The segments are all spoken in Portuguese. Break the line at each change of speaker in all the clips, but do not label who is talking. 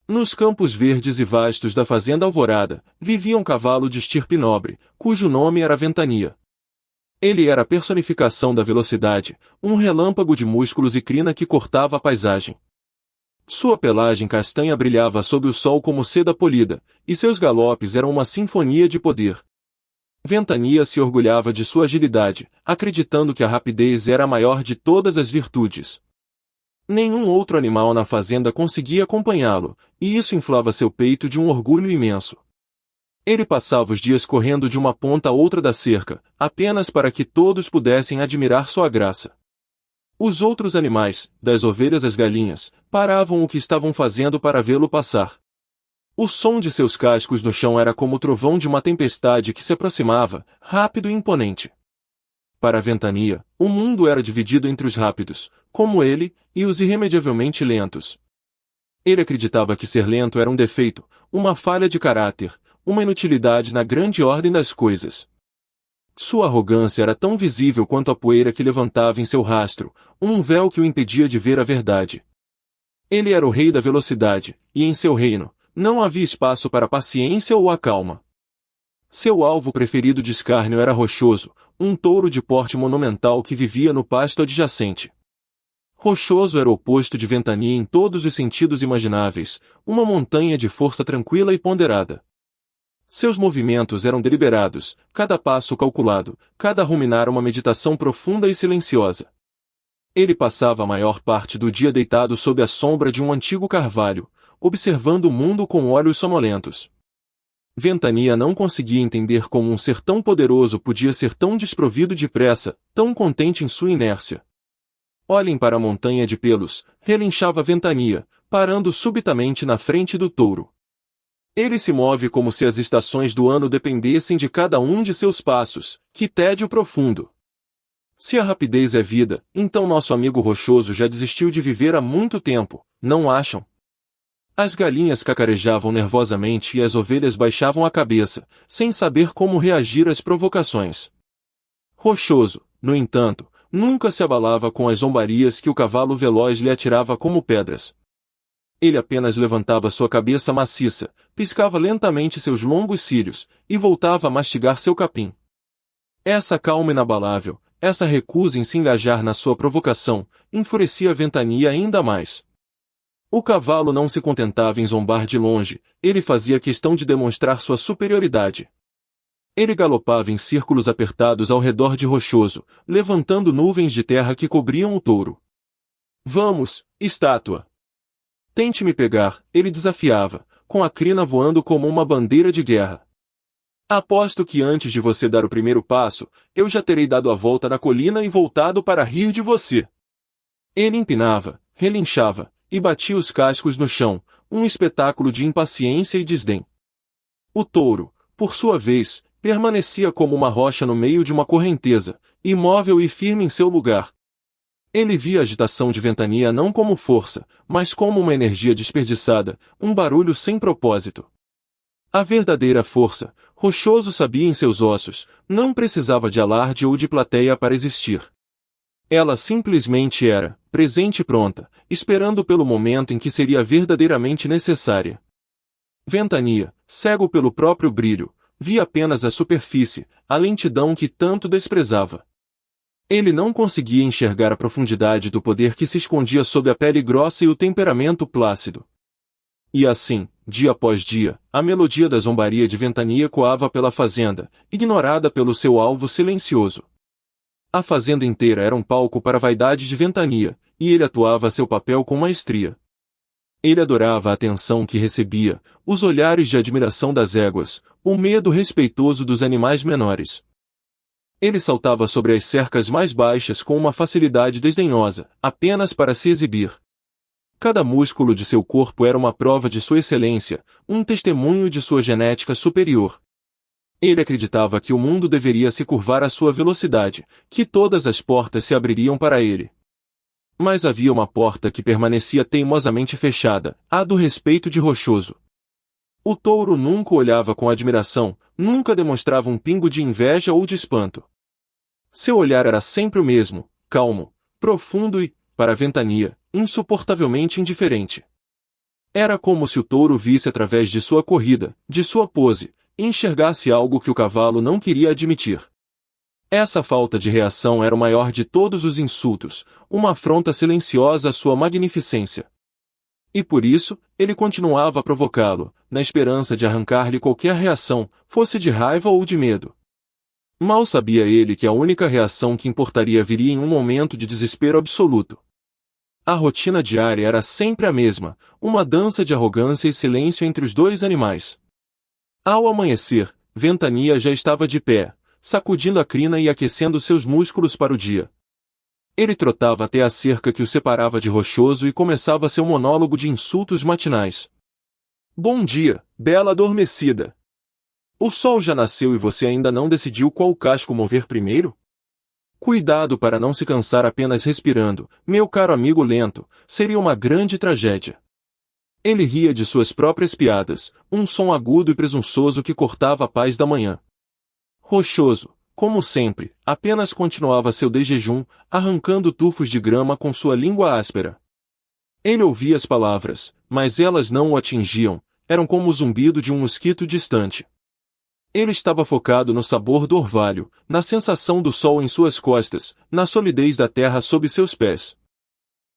Nos campos verdes e vastos da fazenda Alvorada, vivia um cavalo de estirpe nobre, cujo nome era Ventania. Ele era a personificação da velocidade, um relâmpago de músculos e crina que cortava a paisagem. Sua pelagem castanha brilhava sob o sol como seda polida, e seus galopes eram uma sinfonia de poder. Ventania se orgulhava de sua agilidade, acreditando que a rapidez era a maior de todas as virtudes. Nenhum outro animal na fazenda conseguia acompanhá-lo, e isso inflava seu peito de um orgulho imenso. Ele passava os dias correndo de uma ponta a outra da cerca, apenas para que todos pudessem admirar sua graça. Os outros animais, das ovelhas às galinhas, paravam o que estavam fazendo para vê-lo passar. O som de seus cascos no chão era como o trovão de uma tempestade que se aproximava, rápido e imponente. Para Ventania, o mundo era dividido entre os rápidos, como ele, e os irremediavelmente lentos. Ele acreditava que ser lento era um defeito, uma falha de caráter, uma inutilidade na grande ordem das coisas. Sua arrogância era tão visível quanto a poeira que levantava em seu rastro, um véu que o impedia de ver a verdade. Ele era o rei da velocidade, e em seu reino, não havia espaço para a paciência ou a calma. Seu alvo preferido de escárnio era Rochoso, um touro de porte monumental que vivia no pasto adjacente. Rochoso era o oposto de Ventania em todos os sentidos imagináveis, uma montanha de força tranquila e ponderada. Seus movimentos eram deliberados, cada passo calculado, cada ruminar uma meditação profunda e silenciosa. Ele passava a maior parte do dia deitado sob a sombra de um antigo carvalho, observando o mundo com olhos sonolentos. Ventania não conseguia entender como um ser tão poderoso podia ser tão desprovido de pressa, tão contente em sua inércia. Olhem para a montanha de pelos, relinchava Ventania, parando subitamente na frente do touro. Ele se move como se as estações do ano dependessem de cada um de seus passos, que tédio profundo. Se a rapidez é vida, então nosso amigo Rochoso já desistiu de viver há muito tempo, não acham? As galinhas cacarejavam nervosamente e as ovelhas baixavam a cabeça, sem saber como reagir às provocações. Rochoso, no entanto, nunca se abalava com as zombarias que o cavalo veloz lhe atirava como pedras. Ele apenas levantava sua cabeça maciça, piscava lentamente seus longos cílios, e voltava a mastigar seu capim. Essa calma inabalável, essa recusa em se engajar na sua provocação, enfurecia Ventania ainda mais. O cavalo não se contentava em zombar de longe, ele fazia questão de demonstrar sua superioridade. Ele galopava em círculos apertados ao redor de Rochoso, levantando nuvens de terra que cobriam o touro. Vamos, estátua! Tente me pegar, ele desafiava, com a crina voando como uma bandeira de guerra. Aposto que antes de você dar o primeiro passo, eu já terei dado a volta na colina e voltado para rir de você. Ele empinava, relinchava, e batia os cascos no chão, um espetáculo de impaciência e desdém. O touro, por sua vez, permanecia como uma rocha no meio de uma correnteza, imóvel e firme em seu lugar. Ele via a agitação de Ventania não como força, mas como uma energia desperdiçada, um barulho sem propósito. A verdadeira força, Rochoso sabia em seus ossos, não precisava de alarde ou de plateia para existir. Ela simplesmente era, presente e pronta, esperando pelo momento em que seria verdadeiramente necessária. Ventania, cego pelo próprio brilho, via apenas a superfície, a lentidão que tanto desprezava. Ele não conseguia enxergar a profundidade do poder que se escondia sob a pele grossa e o temperamento plácido. E assim, dia após dia, a melodia da zombaria de Ventania ecoava pela fazenda, ignorada pelo seu alvo silencioso. A fazenda inteira era um palco para a vaidade de Ventania, e ele atuava seu papel com maestria. Ele adorava a atenção que recebia, os olhares de admiração das éguas, o medo respeitoso dos animais menores. Ele saltava sobre as cercas mais baixas com uma facilidade desdenhosa, apenas para se exibir. Cada músculo de seu corpo era uma prova de sua excelência, um testemunho de sua genética superior. Ele acreditava que o mundo deveria se curvar à sua velocidade, que todas as portas se abririam para ele. Mas havia uma porta que permanecia teimosamente fechada, a do respeito de Rochoso. O touro nunca olhava com admiração, nunca demonstrava um pingo de inveja ou de espanto. Seu olhar era sempre o mesmo, calmo, profundo e, para Ventania, insuportavelmente indiferente. Era como se o touro visse através de sua corrida, de sua pose, e enxergasse algo que o cavalo não queria admitir. Essa falta de reação era o maior de todos os insultos, uma afronta silenciosa à sua magnificência. E por isso, ele continuava a provocá-lo, na esperança de arrancar-lhe qualquer reação, fosse de raiva ou de medo. Mal sabia ele que a única reação que importaria viria em um momento de desespero absoluto. A rotina diária era sempre a mesma, uma dança de arrogância e silêncio entre os dois animais. Ao amanhecer, Ventania já estava de pé, sacudindo a crina e aquecendo seus músculos para o dia. Ele trotava até a cerca que o separava de Rochoso e começava seu monólogo de insultos matinais. Bom dia, bela adormecida! O sol já nasceu e você ainda não decidiu qual casco mover primeiro? Cuidado para não se cansar apenas respirando, meu caro amigo lento, seria uma grande tragédia. Ele ria de suas próprias piadas, um som agudo e presunçoso que cortava a paz da manhã. Rochoso, como sempre, apenas continuava seu desjejum, arrancando tufos de grama com sua língua áspera. Ele ouvia as palavras, mas elas não o atingiam, eram como o zumbido de um mosquito distante. Ele estava focado no sabor do orvalho, na sensação do sol em suas costas, na solidez da terra sob seus pés.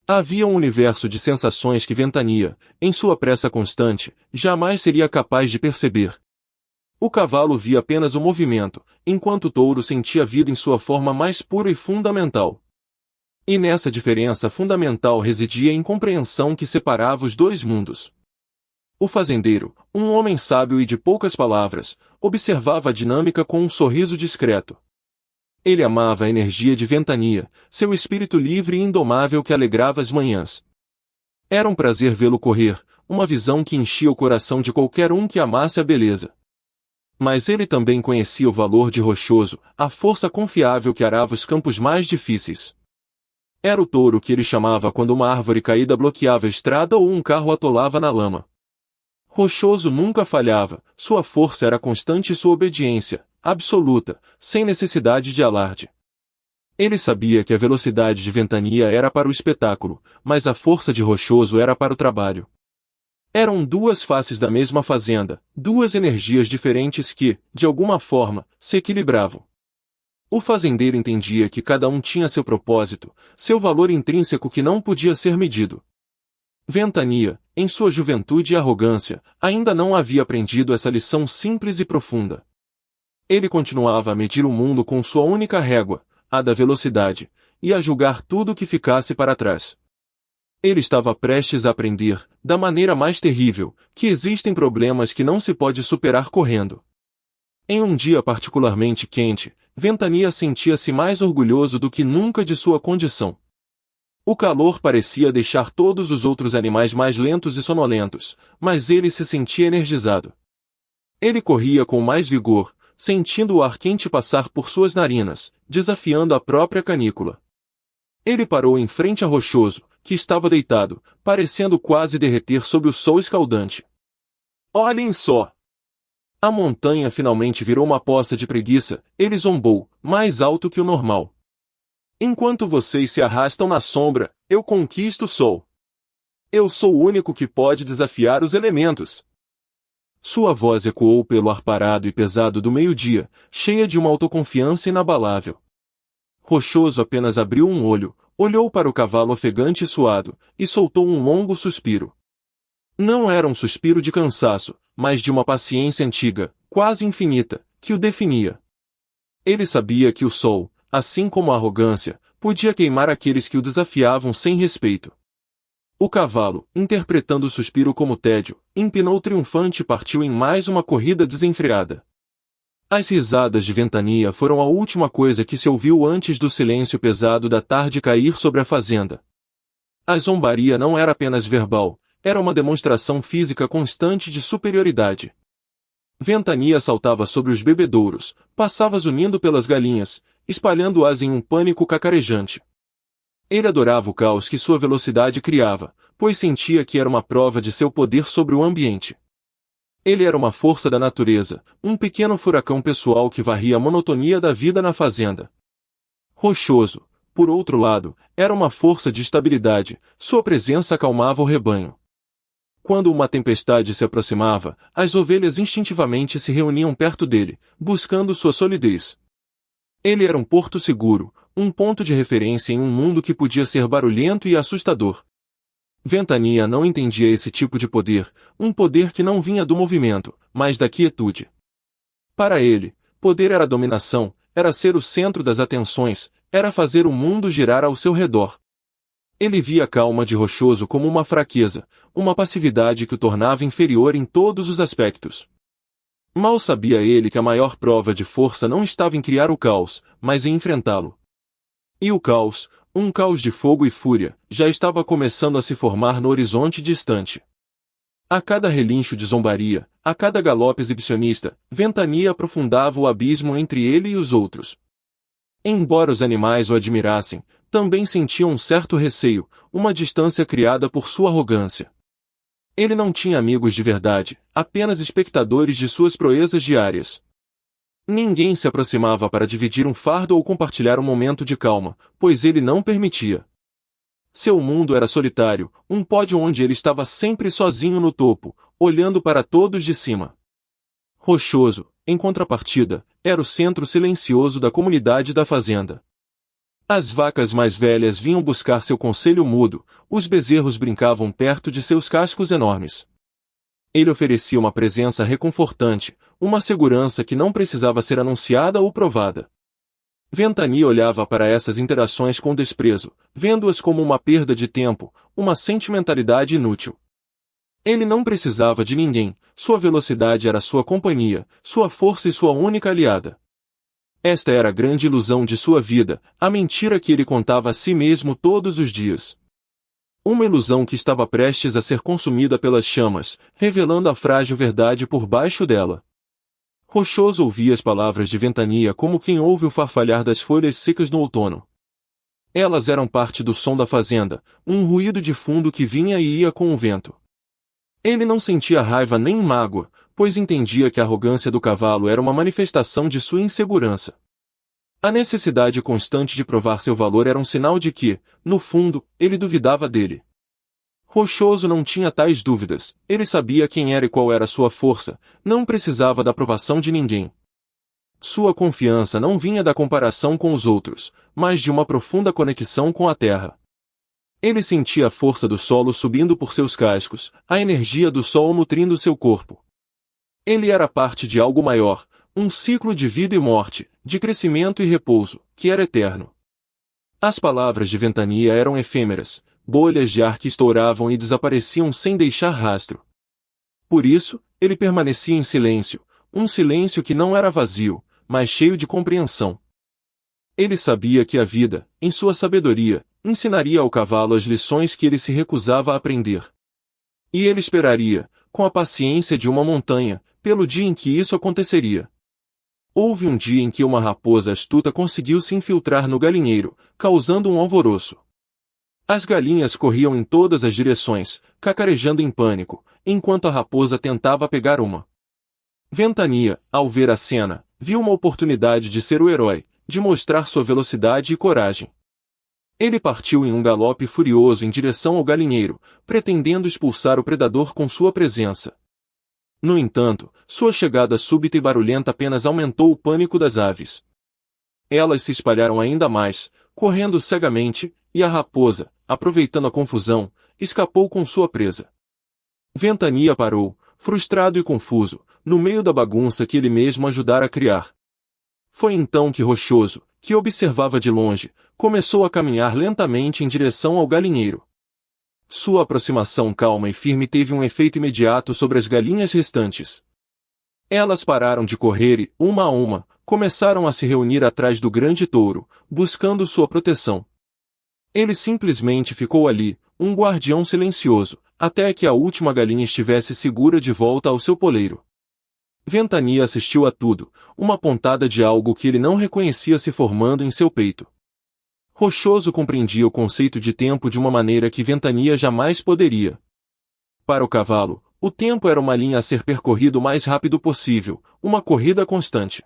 Havia um universo de sensações que Ventania, em sua pressa constante, jamais seria capaz de perceber. O cavalo via apenas o movimento, enquanto o touro sentia a vida em sua forma mais pura e fundamental. E nessa diferença fundamental residia a incompreensão que separava os dois mundos. O fazendeiro, um homem sábio e de poucas palavras, observava a dinâmica com um sorriso discreto. Ele amava a energia de Ventania, seu espírito livre e indomável que alegrava as manhãs. Era um prazer vê-lo correr, uma visão que enchia o coração de qualquer um que amasse a beleza. Mas ele também conhecia o valor de Rochoso, a força confiável que arava os campos mais difíceis. Era o touro que ele chamava quando uma árvore caída bloqueava a estrada ou um carro atolava na lama. Rochoso nunca falhava, sua força era constante e sua obediência, absoluta, sem necessidade de alarde. Ele sabia que a velocidade de Ventania era para o espetáculo, mas a força de Rochoso era para o trabalho. Eram duas faces da mesma fazenda, duas energias diferentes que, de alguma forma, se equilibravam. O fazendeiro entendia que cada um tinha seu propósito, seu valor intrínseco que não podia ser medido. Ventania, em sua juventude e arrogância, ainda não havia aprendido essa lição simples e profunda. Ele continuava a medir o mundo com sua única régua, a da velocidade, e a julgar tudo que ficasse para trás. Ele estava prestes a aprender, da maneira mais terrível, que existem problemas que não se pode superar correndo. Em um dia particularmente quente, Ventania sentia-se mais orgulhoso do que nunca de sua condição. O calor parecia deixar todos os outros animais mais lentos e sonolentos, mas ele se sentia energizado. Ele corria com mais vigor, sentindo o ar quente passar por suas narinas, desafiando a própria canícula. Ele parou em frente a Rochoso, que estava deitado, parecendo quase derreter sob o sol escaldante. Olhem só! A montanha finalmente virou uma poça de preguiça, ele zombou, mais alto que o normal. Enquanto vocês se arrastam na sombra, eu conquisto o sol. Eu sou o único que pode desafiar os elementos. Sua voz ecoou pelo ar parado e pesado do meio-dia, cheia de uma autoconfiança inabalável. Rochoso apenas abriu um olho, olhou para o cavalo ofegante e suado, e soltou um longo suspiro. Não era um suspiro de cansaço, mas de uma paciência antiga, quase infinita, que o definia. Ele sabia que o sol, assim como a arrogância, podia queimar aqueles que o desafiavam sem respeito. O cavalo, interpretando o suspiro como tédio, empinou triunfante e partiu em mais uma corrida desenfreada. As risadas de Ventania foram a última coisa que se ouviu antes do silêncio pesado da tarde cair sobre a fazenda. A zombaria não era apenas verbal, era uma demonstração física constante de superioridade. Ventania saltava sobre os bebedouros, passava zunindo pelas galinhas, espalhando-as em um pânico cacarejante. Ele adorava o caos que sua velocidade criava, pois sentia que era uma prova de seu poder sobre o ambiente. Ele era uma força da natureza, um pequeno furacão pessoal que varria a monotonia da vida na fazenda. Rochoso, por outro lado, era uma força de estabilidade, sua presença acalmava o rebanho. Quando uma tempestade se aproximava, as ovelhas instintivamente se reuniam perto dele, buscando sua solidez. Ele era um porto seguro, um ponto de referência em um mundo que podia ser barulhento e assustador. Ventania não entendia esse tipo de poder, um poder que não vinha do movimento, mas da quietude. Para ele, poder era dominação, era ser o centro das atenções, era fazer o mundo girar ao seu redor. Ele via a calma de Rochoso como uma fraqueza, uma passividade que o tornava inferior em todos os aspectos. Mal sabia ele que a maior prova de força não estava em criar o caos, mas em enfrentá-lo. E o caos, um caos de fogo e fúria, já estava começando a se formar no horizonte distante. A cada relincho de zombaria, a cada galope exibicionista, Ventania aprofundava o abismo entre ele e os outros. Embora os animais o admirassem, também sentiam um certo receio, uma distância criada por sua arrogância. Ele não tinha amigos de verdade, apenas espectadores de suas proezas diárias. Ninguém se aproximava para dividir um fardo ou compartilhar um momento de calma, pois ele não permitia. Seu mundo era solitário, um pódio onde ele estava sempre sozinho no topo, olhando para todos de cima. Rochoso, em contrapartida, era o centro silencioso da comunidade da fazenda. As vacas mais velhas vinham buscar seu conselho mudo, os bezerros brincavam perto de seus cascos enormes. Ele oferecia uma presença reconfortante, uma segurança que não precisava ser anunciada ou provada. Ventania olhava para essas interações com desprezo, vendo-as como uma perda de tempo, uma sentimentalidade inútil. Ele não precisava de ninguém, sua velocidade era sua companhia, sua força e sua única aliada. Esta era a grande ilusão de sua vida, a mentira que ele contava a si mesmo todos os dias. Uma ilusão que estava prestes a ser consumida pelas chamas, revelando a frágil verdade por baixo dela. Rochoso ouvia as palavras de Ventania como quem ouve o farfalhar das folhas secas no outono. Elas eram parte do som da fazenda, um ruído de fundo que vinha e ia com o vento. Ele não sentia raiva nem mágoa, pois entendia que a arrogância do cavalo era uma manifestação de sua insegurança. A necessidade constante de provar seu valor era um sinal de que, no fundo, ele duvidava dele. Rochoso não tinha tais dúvidas, ele sabia quem era e qual era sua força, não precisava da aprovação de ninguém. Sua confiança não vinha da comparação com os outros, mas de uma profunda conexão com a terra. Ele sentia a força do solo subindo por seus cascos, a energia do sol nutrindo seu corpo. Ele era parte de algo maior, um ciclo de vida e morte, de crescimento e repouso, que era eterno. As palavras de Ventania eram efêmeras, bolhas de ar que estouravam e desapareciam sem deixar rastro. Por isso, ele permanecia em silêncio, um silêncio que não era vazio, mas cheio de compreensão. Ele sabia que a vida, em sua sabedoria, ensinaria ao cavalo as lições que ele se recusava a aprender. E ele esperaria, com a paciência de uma montanha, pelo dia em que isso aconteceria. Houve um dia em que uma raposa astuta conseguiu se infiltrar no galinheiro, causando um alvoroço. As galinhas corriam em todas as direções, cacarejando em pânico, enquanto a raposa tentava pegar uma. Ventania, ao ver a cena, viu uma oportunidade de ser o herói, de mostrar sua velocidade e coragem. Ele partiu em um galope furioso em direção ao galinheiro, pretendendo expulsar o predador com sua presença. No entanto, sua chegada súbita e barulhenta apenas aumentou o pânico das aves. Elas se espalharam ainda mais, correndo cegamente, e a raposa, aproveitando a confusão, escapou com sua presa. Ventania parou, frustrado e confuso, no meio da bagunça que ele mesmo ajudara a criar. Foi então que Rochoso, que observava de longe, começou a caminhar lentamente em direção ao galinheiro. Sua aproximação calma e firme teve um efeito imediato sobre as galinhas restantes. Elas pararam de correr e, uma a uma, começaram a se reunir atrás do grande touro, buscando sua proteção. Ele simplesmente ficou ali, um guardião silencioso, até que a última galinha estivesse segura de volta ao seu poleiro. Ventania assistiu a tudo, uma pontada de algo que ele não reconhecia se formando em seu peito. Rochoso compreendia o conceito de tempo de uma maneira que Ventania jamais poderia. Para o cavalo, o tempo era uma linha a ser percorrida o mais rápido possível, uma corrida constante.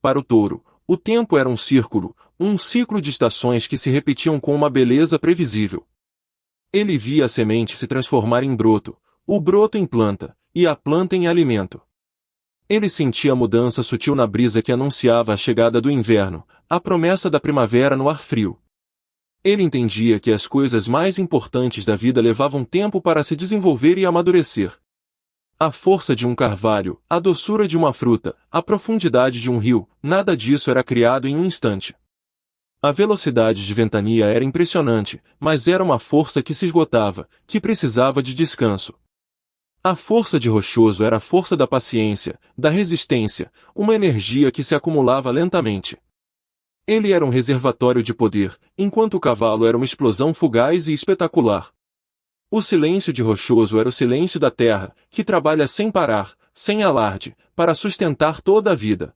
Para o touro, o tempo era um círculo, um ciclo de estações que se repetiam com uma beleza previsível. Ele via a semente se transformar em broto, o broto em planta, e a planta em alimento. Ele sentia a mudança sutil na brisa que anunciava a chegada do inverno, a promessa da primavera no ar frio. Ele entendia que as coisas mais importantes da vida levavam tempo para se desenvolver e amadurecer. A força de um carvalho, a doçura de uma fruta, a profundidade de um rio, nada disso era criado em um instante. A velocidade de Ventania era impressionante, mas era uma força que se esgotava, que precisava de descanso. A força de Rochoso era a força da paciência, da resistência, uma energia que se acumulava lentamente. Ele era um reservatório de poder, enquanto o cavalo era uma explosão fugaz e espetacular. O silêncio de Rochoso era o silêncio da terra, que trabalha sem parar, sem alarde, para sustentar toda a vida.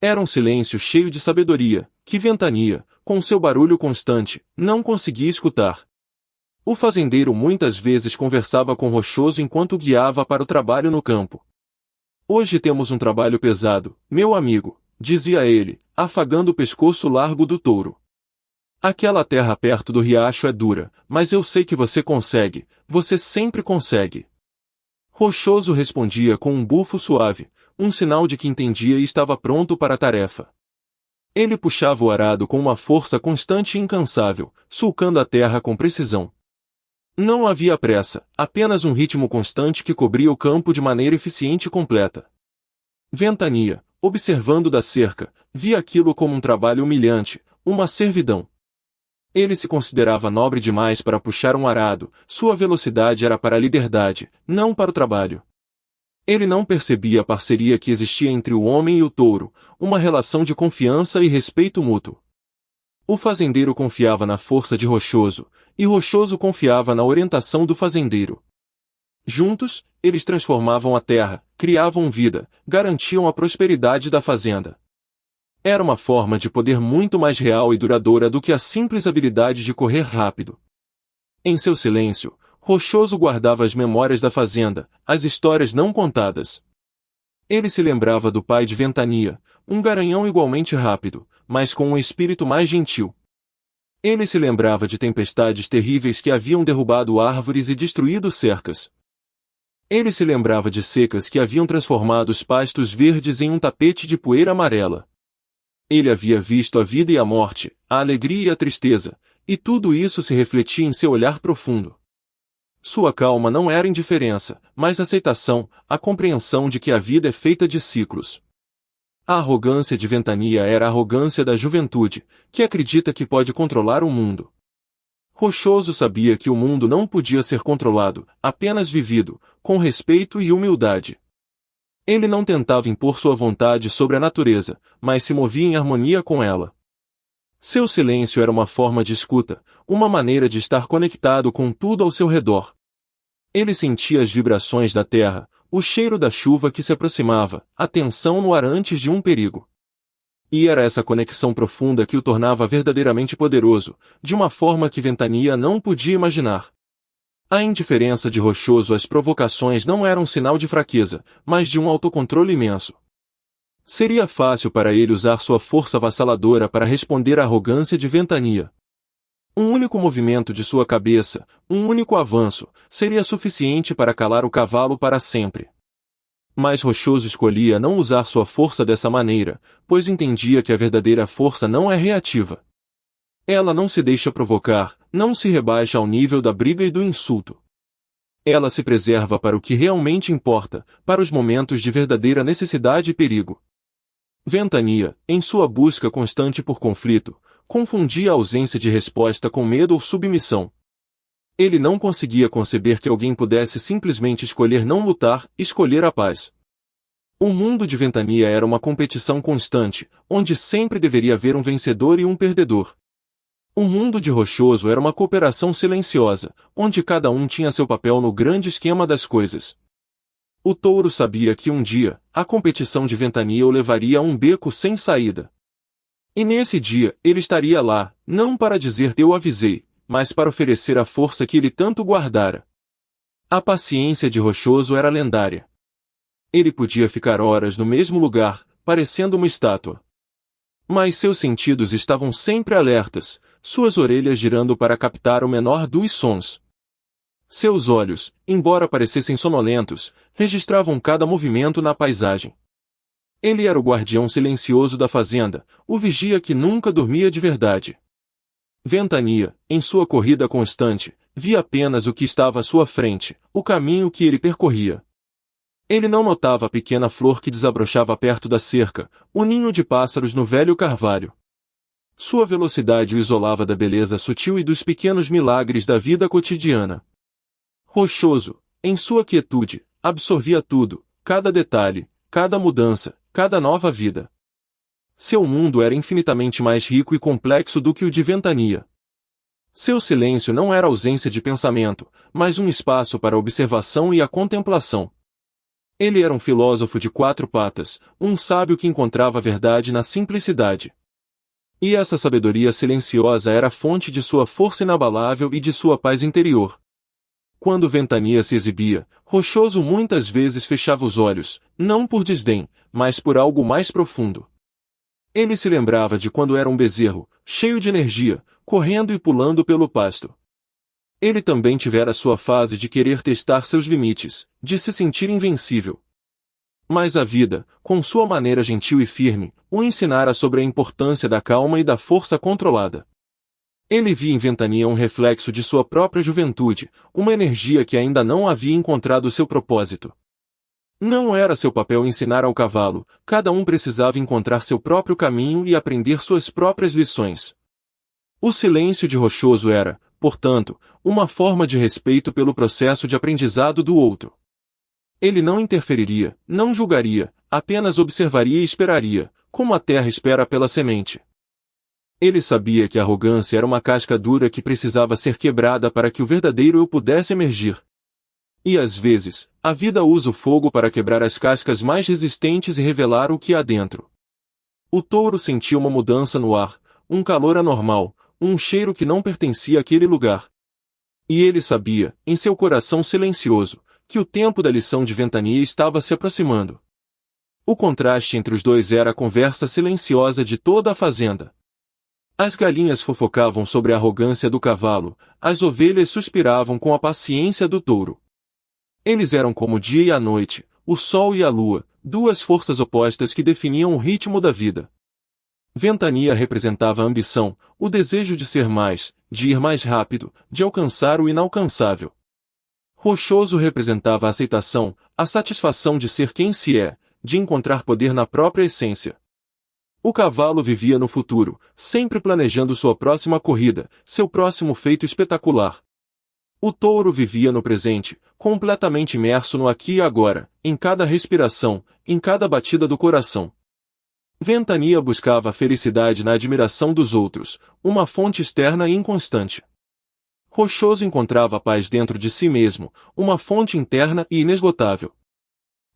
Era um silêncio cheio de sabedoria, que Ventania, com seu barulho constante, não conseguia escutar. O fazendeiro muitas vezes conversava com Rochoso enquanto o guiava para o trabalho no campo. Hoje temos um trabalho pesado, meu amigo, dizia ele, afagando o pescoço largo do touro. Aquela terra perto do riacho é dura, mas eu sei que você consegue, você sempre consegue. Rochoso respondia com um bufo suave, um sinal de que entendia e estava pronto para a tarefa. Ele puxava o arado com uma força constante e incansável, sulcando a terra com precisão. Não havia pressa, apenas um ritmo constante que cobria o campo de maneira eficiente e completa. Ventania, observando da cerca, via aquilo como um trabalho humilhante, uma servidão. Ele se considerava nobre demais para puxar um arado, sua velocidade era para a liberdade, não para o trabalho. Ele não percebia a parceria que existia entre o homem e o touro, uma relação de confiança e respeito mútuo. O fazendeiro confiava na força de Rochoso, e Rochoso confiava na orientação do fazendeiro. Juntos, eles transformavam a terra, criavam vida, garantiam a prosperidade da fazenda. Era uma forma de poder muito mais real e duradoura do que a simples habilidade de correr rápido. Em seu silêncio, Rochoso guardava as memórias da fazenda, as histórias não contadas. Ele se lembrava do pai de Ventania, um garanhão igualmente rápido, mas com um espírito mais gentil. Ele se lembrava de tempestades terríveis que haviam derrubado árvores e destruído cercas. Ele se lembrava de secas que haviam transformado os pastos verdes em um tapete de poeira amarela. Ele havia visto a vida e a morte, a alegria e a tristeza, e tudo isso se refletia em seu olhar profundo. Sua calma não era indiferença, mas aceitação, a compreensão de que a vida é feita de ciclos. A arrogância de Ventania era a arrogância da juventude, que acredita que pode controlar o mundo. Rochoso sabia que o mundo não podia ser controlado, apenas vivido, com respeito e humildade. Ele não tentava impor sua vontade sobre a natureza, mas se movia em harmonia com ela. Seu silêncio era uma forma de escuta, uma maneira de estar conectado com tudo ao seu redor. Ele sentia as vibrações da terra, o cheiro da chuva que se aproximava, a tensão no ar antes de um perigo. E era essa conexão profunda que o tornava verdadeiramente poderoso, de uma forma que Ventania não podia imaginar. A indiferença de Rochoso às provocações não era um sinal de fraqueza, mas de um autocontrole imenso. Seria fácil para ele usar sua força avassaladora para responder à arrogância de Ventania. Um único movimento de sua cabeça, um único avanço, seria suficiente para calar o cavalo para sempre. Mas Rochoso escolhia não usar sua força dessa maneira, pois entendia que a verdadeira força não é reativa. Ela não se deixa provocar, não se rebaixa ao nível da briga e do insulto. Ela se preserva para o que realmente importa, para os momentos de verdadeira necessidade e perigo. Ventania, em sua busca constante por conflito, confundia a ausência de resposta com medo ou submissão. Ele não conseguia conceber que alguém pudesse simplesmente escolher não lutar, escolher a paz. O mundo de Ventania era uma competição constante, onde sempre deveria haver um vencedor e um perdedor. O mundo de Rochoso era uma cooperação silenciosa, onde cada um tinha seu papel no grande esquema das coisas. O touro sabia que um dia, a competição de Ventania o levaria a um beco sem saída. E nesse dia, ele estaria lá, não para dizer eu avisei, mas para oferecer a força que ele tanto guardara. A paciência de Rochoso era lendária. Ele podia ficar horas no mesmo lugar, parecendo uma estátua. Mas seus sentidos estavam sempre alertas, suas orelhas girando para captar o menor dos sons. Seus olhos, embora parecessem sonolentos, registravam cada movimento na paisagem. Ele era o guardião silencioso da fazenda, o vigia que nunca dormia de verdade. Ventania, em sua corrida constante, via apenas o que estava à sua frente, o caminho que ele percorria. Ele não notava a pequena flor que desabrochava perto da cerca, o ninho de pássaros no velho carvalho. Sua velocidade o isolava da beleza sutil e dos pequenos milagres da vida cotidiana. Rochoso, em sua quietude, absorvia tudo, cada detalhe, cada mudança, cada nova vida. Seu mundo era infinitamente mais rico e complexo do que o de Ventania. Seu silêncio não era ausência de pensamento, mas um espaço para a observação e a contemplação. Ele era um filósofo de quatro patas, um sábio que encontrava a verdade na simplicidade. E essa sabedoria silenciosa era a fonte de sua força inabalável e de sua paz interior. Quando Ventania se exibia, Rochoso muitas vezes fechava os olhos, não por desdém, mas por algo mais profundo. Ele se lembrava de quando era um bezerro, cheio de energia, correndo e pulando pelo pasto. Ele também tivera sua fase de querer testar seus limites, de se sentir invencível. Mas a vida, com sua maneira gentil e firme, o ensinara sobre a importância da calma e da força controlada. Ele via em Ventania um reflexo de sua própria juventude, uma energia que ainda não havia encontrado seu propósito. Não era seu papel ensinar ao cavalo, cada um precisava encontrar seu próprio caminho e aprender suas próprias lições. O silêncio de Rochoso era, portanto, uma forma de respeito pelo processo de aprendizado do outro. Ele não interferiria, não julgaria, apenas observaria e esperaria, como a terra espera pela semente. Ele sabia que a arrogância era uma casca dura que precisava ser quebrada para que o verdadeiro eu pudesse emergir. E às vezes, a vida usa o fogo para quebrar as cascas mais resistentes e revelar o que há dentro. O touro sentia uma mudança no ar, um calor anormal, um cheiro que não pertencia àquele lugar. E ele sabia, em seu coração silencioso, que o tempo da lição de Ventania estava se aproximando. O contraste entre os dois era a conversa silenciosa de toda a fazenda. As galinhas fofocavam sobre a arrogância do cavalo, as ovelhas suspiravam com a paciência do touro. Eles eram como o dia e a noite, o sol e a lua, duas forças opostas que definiam o ritmo da vida. Ventania representava a ambição, o desejo de ser mais, de ir mais rápido, de alcançar o inalcançável. Rochoso representava a aceitação, a satisfação de ser quem se é, de encontrar poder na própria essência. O cavalo vivia no futuro, sempre planejando sua próxima corrida, seu próximo feito espetacular. O touro vivia no presente, completamente imerso no aqui e agora, em cada respiração, em cada batida do coração. Ventania buscava a felicidade na admiração dos outros, uma fonte externa e inconstante. Rochoso encontrava a paz dentro de si mesmo, uma fonte interna e inesgotável.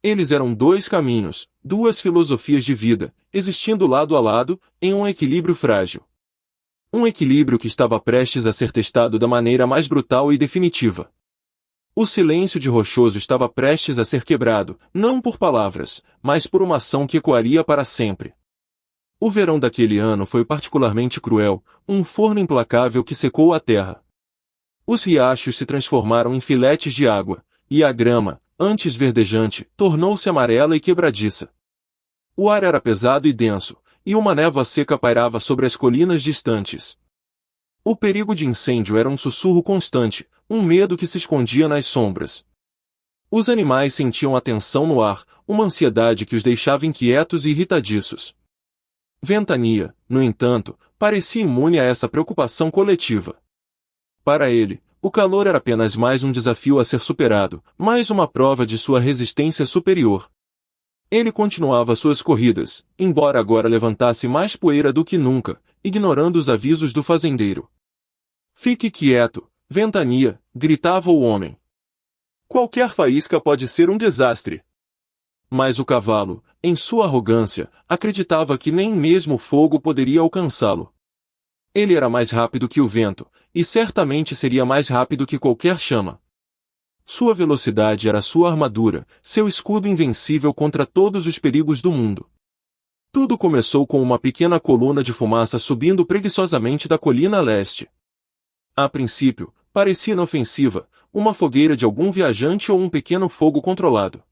Eles eram dois caminhos, duas filosofias de vida, existindo lado a lado, em um equilíbrio frágil. Um equilíbrio que estava prestes a ser testado da maneira mais brutal e definitiva. O silêncio de Rochoso estava prestes a ser quebrado, não por palavras, mas por uma ação que ecoaria para sempre. O verão daquele ano foi particularmente cruel, um forno implacável que secou a terra. Os riachos se transformaram em filetes de água, e a grama, antes verdejante, tornou-se amarela e quebradiça. O ar era pesado e denso, e uma névoa seca pairava sobre as colinas distantes. O perigo de incêndio era um sussurro constante, um medo que se escondia nas sombras. Os animais sentiam a tensão no ar, uma ansiedade que os deixava inquietos e irritadiços. Ventania, no entanto, parecia imune a essa preocupação coletiva. Para ele, o calor era apenas mais um desafio a ser superado, mais uma prova de sua resistência superior. Ele continuava suas corridas, embora agora levantasse mais poeira do que nunca, ignorando os avisos do fazendeiro. "Fique quieto, Ventania", gritava o homem. "Qualquer faísca pode ser um desastre." Mas o cavalo, em sua arrogância, acreditava que nem mesmo o fogo poderia alcançá-lo. Ele era mais rápido que o vento, e certamente seria mais rápido que qualquer chama. Sua velocidade era sua armadura, seu escudo invencível contra todos os perigos do mundo. Tudo começou com uma pequena coluna de fumaça subindo preguiçosamente da colina leste. A princípio, parecia inofensiva, uma fogueira de algum viajante ou um pequeno fogo controlado.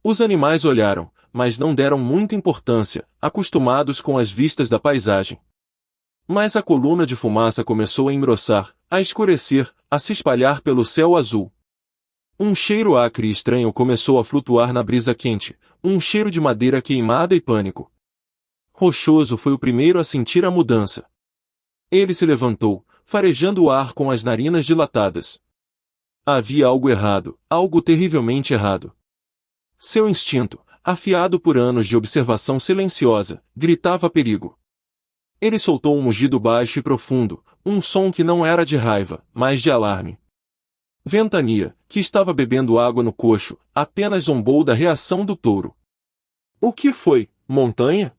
Os animais olharam, mas não deram muita importância, acostumados com as vistas da paisagem. Mas a coluna de fumaça começou a engrossar, a escurecer, a se espalhar pelo céu azul. Um cheiro acre e estranho começou a flutuar na brisa quente, um cheiro de madeira queimada e pânico. Rochoso foi o primeiro a sentir a mudança. Ele se levantou, farejando o ar com as narinas dilatadas. Havia algo errado, algo terrivelmente errado. Seu instinto, afiado por anos de observação silenciosa, gritava perigo. Ele soltou um mugido baixo e profundo, um som que não era de raiva, mas de alarme. Ventania, que estava bebendo água no coxo, apenas zombou da reação do touro. O que foi, montanha?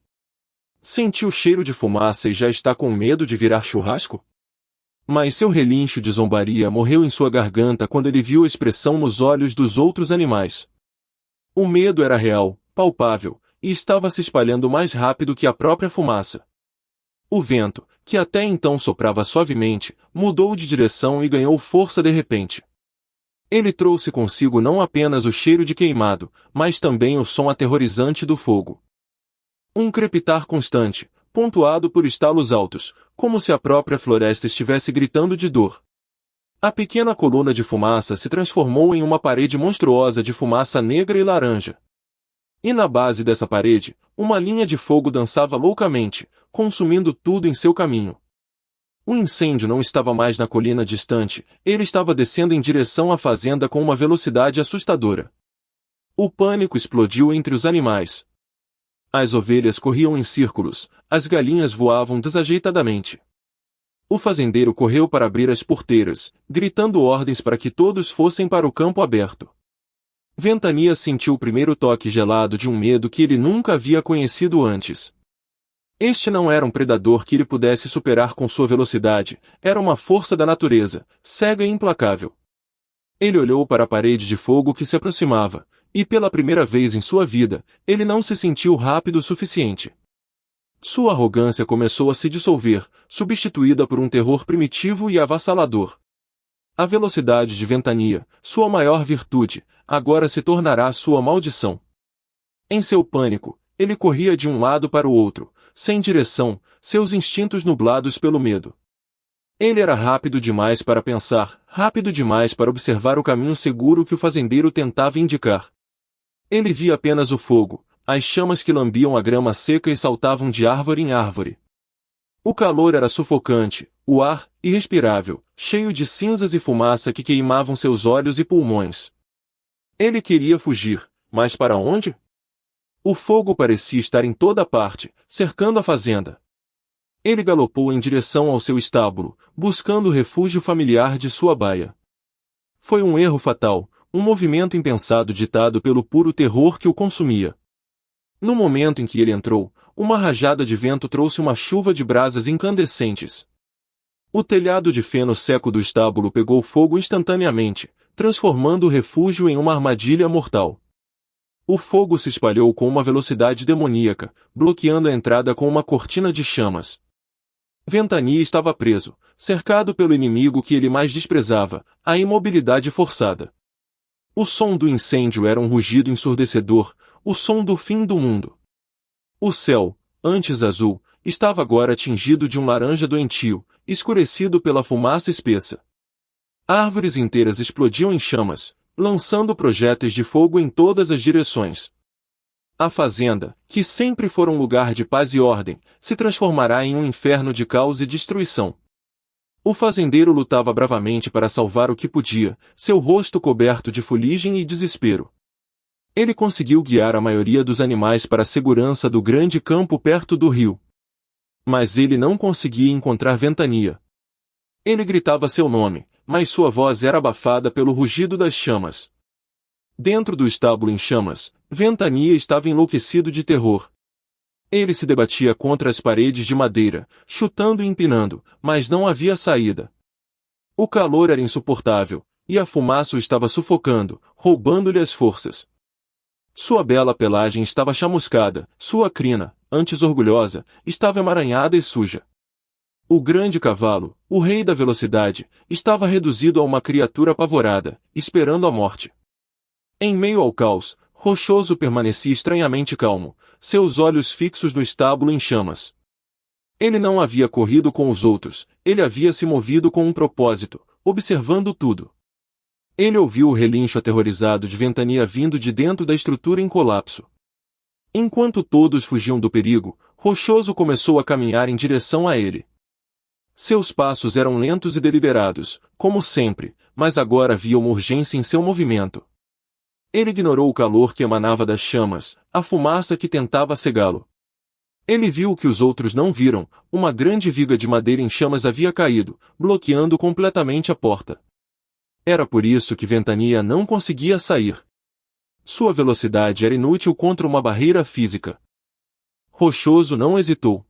Sentiu o cheiro de fumaça e já está com medo de virar churrasco? Mas seu relincho de zombaria morreu em sua garganta quando ele viu a expressão nos olhos dos outros animais. O medo era real, palpável, e estava se espalhando mais rápido que a própria fumaça. O vento, que até então soprava suavemente, mudou de direção e ganhou força de repente. Ele trouxe consigo não apenas o cheiro de queimado, mas também o som aterrorizante do fogo. Um crepitar constante, pontuado por estalos altos, como se a própria floresta estivesse gritando de dor. A pequena coluna de fumaça se transformou em uma parede monstruosa de fumaça negra e laranja. E na base dessa parede, uma linha de fogo dançava loucamente, consumindo tudo em seu caminho. O incêndio não estava mais na colina distante, ele estava descendo em direção à fazenda com uma velocidade assustadora. O pânico explodiu entre os animais. As ovelhas corriam em círculos, as galinhas voavam desajeitadamente. O fazendeiro correu para abrir as porteiras, gritando ordens para que todos fossem para o campo aberto. Ventania sentiu o primeiro toque gelado de um medo que ele nunca havia conhecido antes. Este não era um predador que ele pudesse superar com sua velocidade, era uma força da natureza, cega e implacável. Ele olhou para a parede de fogo que se aproximava, e pela primeira vez em sua vida, ele não se sentiu rápido o suficiente. Sua arrogância começou a se dissolver, substituída por um terror primitivo e avassalador. A velocidade de Ventania, sua maior virtude, agora se tornará sua maldição. Em seu pânico, ele corria de um lado para o outro, sem direção, seus instintos nublados pelo medo. Ele era rápido demais para pensar, rápido demais para observar o caminho seguro que o fazendeiro tentava indicar. Ele via apenas o fogo, as chamas que lambiam a grama seca e saltavam de árvore em árvore. O calor era sufocante, o ar, irrespirável, cheio de cinzas e fumaça que queimavam seus olhos e pulmões. Ele queria fugir, mas para onde? O fogo parecia estar em toda parte, cercando a fazenda. Ele galopou em direção ao seu estábulo, buscando o refúgio familiar de sua baia. Foi um erro fatal, um movimento impensado ditado pelo puro terror que o consumia. No momento em que ele entrou, uma rajada de vento trouxe uma chuva de brasas incandescentes. O telhado de feno seco do estábulo pegou fogo instantaneamente, transformando o refúgio em uma armadilha mortal. O fogo se espalhou com uma velocidade demoníaca, bloqueando a entrada com uma cortina de chamas. Ventania estava preso, cercado pelo inimigo que ele mais desprezava, a imobilidade forçada. O som do incêndio era um rugido ensurdecedor, o som do fim do mundo. O céu, antes azul, estava agora tingido de um laranja doentio, escurecido pela fumaça espessa. Árvores inteiras explodiam em chamas, lançando projéteis de fogo em todas as direções. A fazenda, que sempre fora um lugar de paz e ordem, se transformará em um inferno de caos e destruição. O fazendeiro lutava bravamente para salvar o que podia, seu rosto coberto de fuligem e desespero. Ele conseguiu guiar a maioria dos animais para a segurança do grande campo perto do rio. Mas ele não conseguia encontrar Ventania. Ele gritava seu nome, mas sua voz era abafada pelo rugido das chamas. Dentro do estábulo em chamas, Ventania estava enlouquecido de terror. Ele se debatia contra as paredes de madeira, chutando e empinando, mas não havia saída. O calor era insuportável, e a fumaça o estava sufocando, roubando-lhe as forças. Sua bela pelagem estava chamuscada, sua crina, antes orgulhosa, estava emaranhada e suja. O grande cavalo, o rei da velocidade, estava reduzido a uma criatura apavorada, esperando a morte. Em meio ao caos, Rochoso permanecia estranhamente calmo, seus olhos fixos no estábulo em chamas. Ele não havia corrido com os outros, ele havia se movido com um propósito, observando tudo. Ele ouviu o relincho aterrorizado de Ventania vindo de dentro da estrutura em colapso. Enquanto todos fugiam do perigo, Rochoso começou a caminhar em direção a ele. Seus passos eram lentos e deliberados, como sempre, mas agora havia uma urgência em seu movimento. Ele ignorou o calor que emanava das chamas, a fumaça que tentava cegá-lo. Ele viu o que os outros não viram, uma grande viga de madeira em chamas havia caído, bloqueando completamente a porta. Era por isso que Ventania não conseguia sair. Sua velocidade era inútil contra uma barreira física. Rochoso não hesitou.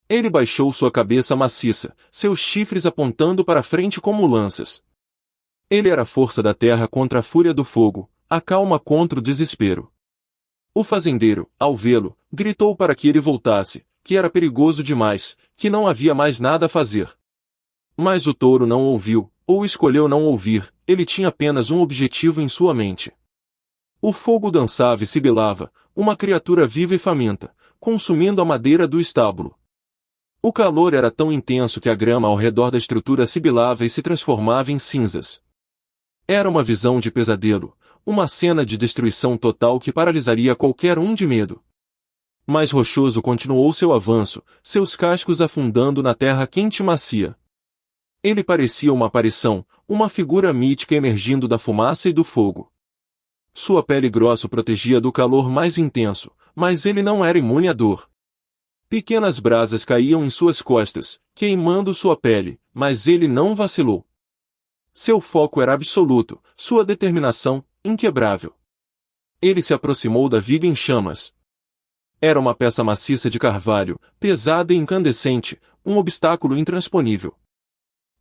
Ele baixou sua cabeça maciça, seus chifres apontando para frente como lanças. Ele era a força da terra contra a fúria do fogo, a calma contra o desespero. O fazendeiro, ao vê-lo, gritou para que ele voltasse, que era perigoso demais, que não havia mais nada a fazer. Mas o touro não ouviu, ou escolheu não ouvir, ele tinha apenas um objetivo em sua mente. O fogo dançava e sibilava, uma criatura viva e faminta, consumindo a madeira do estábulo. O calor era tão intenso que a grama ao redor da estrutura sibilava e se transformava em cinzas. Era uma visão de pesadelo, uma cena de destruição total que paralisaria qualquer um de medo. Mas Rochoso continuou seu avanço, seus cascos afundando na terra quente e macia. Ele parecia uma aparição, uma figura mítica emergindo da fumaça e do fogo. Sua pele grossa o protegia do calor mais intenso, mas ele não era imune à dor. Pequenas brasas caíam em suas costas, queimando sua pele, mas ele não vacilou. Seu foco era absoluto, sua determinação, inquebrável. Ele se aproximou da viga em chamas. Era uma peça maciça de carvalho, pesada e incandescente, um obstáculo intransponível.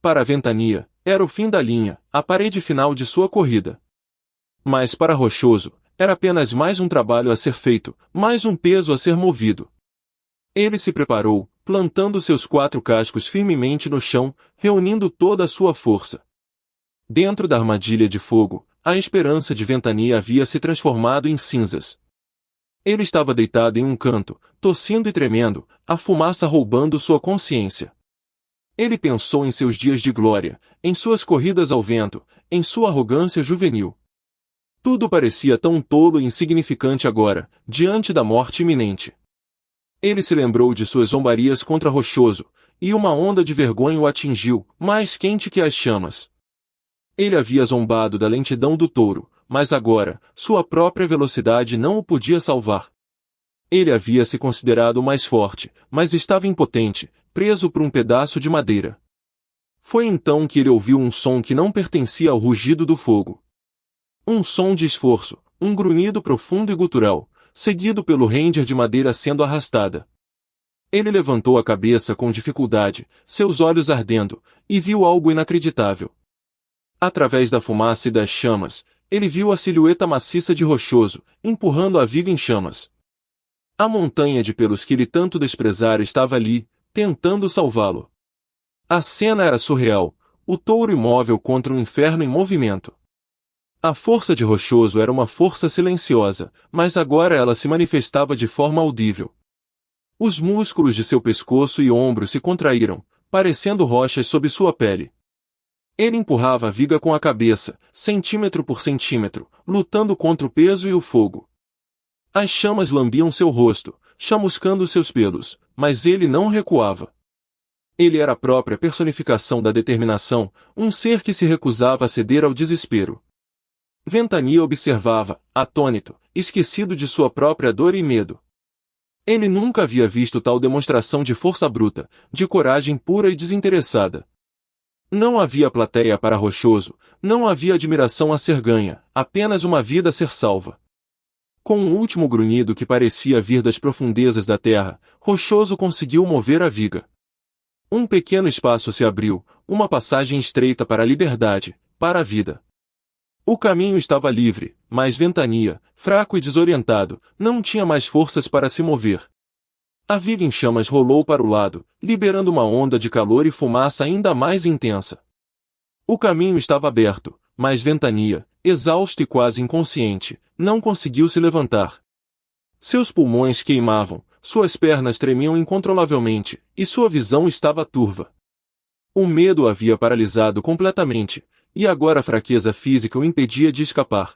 Para Ventania, era o fim da linha, a parede final de sua corrida. Mas para Rochoso, era apenas mais um trabalho a ser feito, mais um peso a ser movido. Ele se preparou, plantando seus 4 cascos firmemente no chão, reunindo toda a sua força. Dentro da armadilha de fogo, a esperança de Ventania havia se transformado em cinzas. Ele estava deitado em um canto, tossindo e tremendo, a fumaça roubando sua consciência. Ele pensou em seus dias de glória, em suas corridas ao vento, em sua arrogância juvenil. Tudo parecia tão tolo e insignificante agora, diante da morte iminente. Ele se lembrou de suas zombarias contra Rochoso, e uma onda de vergonha o atingiu, mais quente que as chamas. Ele havia zombado da lentidão do touro, mas agora, sua própria velocidade não o podia salvar. Ele havia se considerado o mais forte, mas estava impotente, preso por um pedaço de madeira. Foi então que ele ouviu um som que não pertencia ao rugido do fogo. Um som de esforço, um grunhido profundo e gutural, seguido pelo render de madeira sendo arrastada. Ele levantou a cabeça com dificuldade, seus olhos ardendo, e viu algo inacreditável. Através da fumaça e das chamas, ele viu a silhueta maciça de Rochoso, empurrando a viga em chamas. A montanha de pelos que ele tanto desprezara estava ali, tentando salvá-lo. A cena era surreal, o touro imóvel contra um inferno em movimento. A força de Rochoso era uma força silenciosa, mas agora ela se manifestava de forma audível. Os músculos de seu pescoço e ombros se contraíram, parecendo rochas sob sua pele. Ele empurrava a viga com a cabeça, centímetro por centímetro, lutando contra o peso e o fogo. As chamas lambiam seu rosto, chamuscando seus pelos, mas ele não recuava. Ele era a própria personificação da determinação, um ser que se recusava a ceder ao desespero. Ventania observava, atônito, esquecido de sua própria dor e medo. Ele nunca havia visto tal demonstração de força bruta, de coragem pura e desinteressada. Não havia plateia para Rochoso, não havia admiração a ser ganha, apenas uma vida a ser salva. Com um último grunhido que parecia vir das profundezas da terra, Rochoso conseguiu mover a viga. Um pequeno espaço se abriu, uma passagem estreita para a liberdade, para a vida. O caminho estava livre, mas Ventania, fraco e desorientado, não tinha mais forças para se mover. A viga em chamas rolou para o lado, liberando uma onda de calor e fumaça ainda mais intensa. O caminho estava aberto, mas Ventania, exausto e quase inconsciente, não conseguiu se levantar. Seus pulmões queimavam, suas pernas tremiam incontrolavelmente, e sua visão estava turva. O medo o havia paralisado completamente, e agora a fraqueza física o impedia de escapar.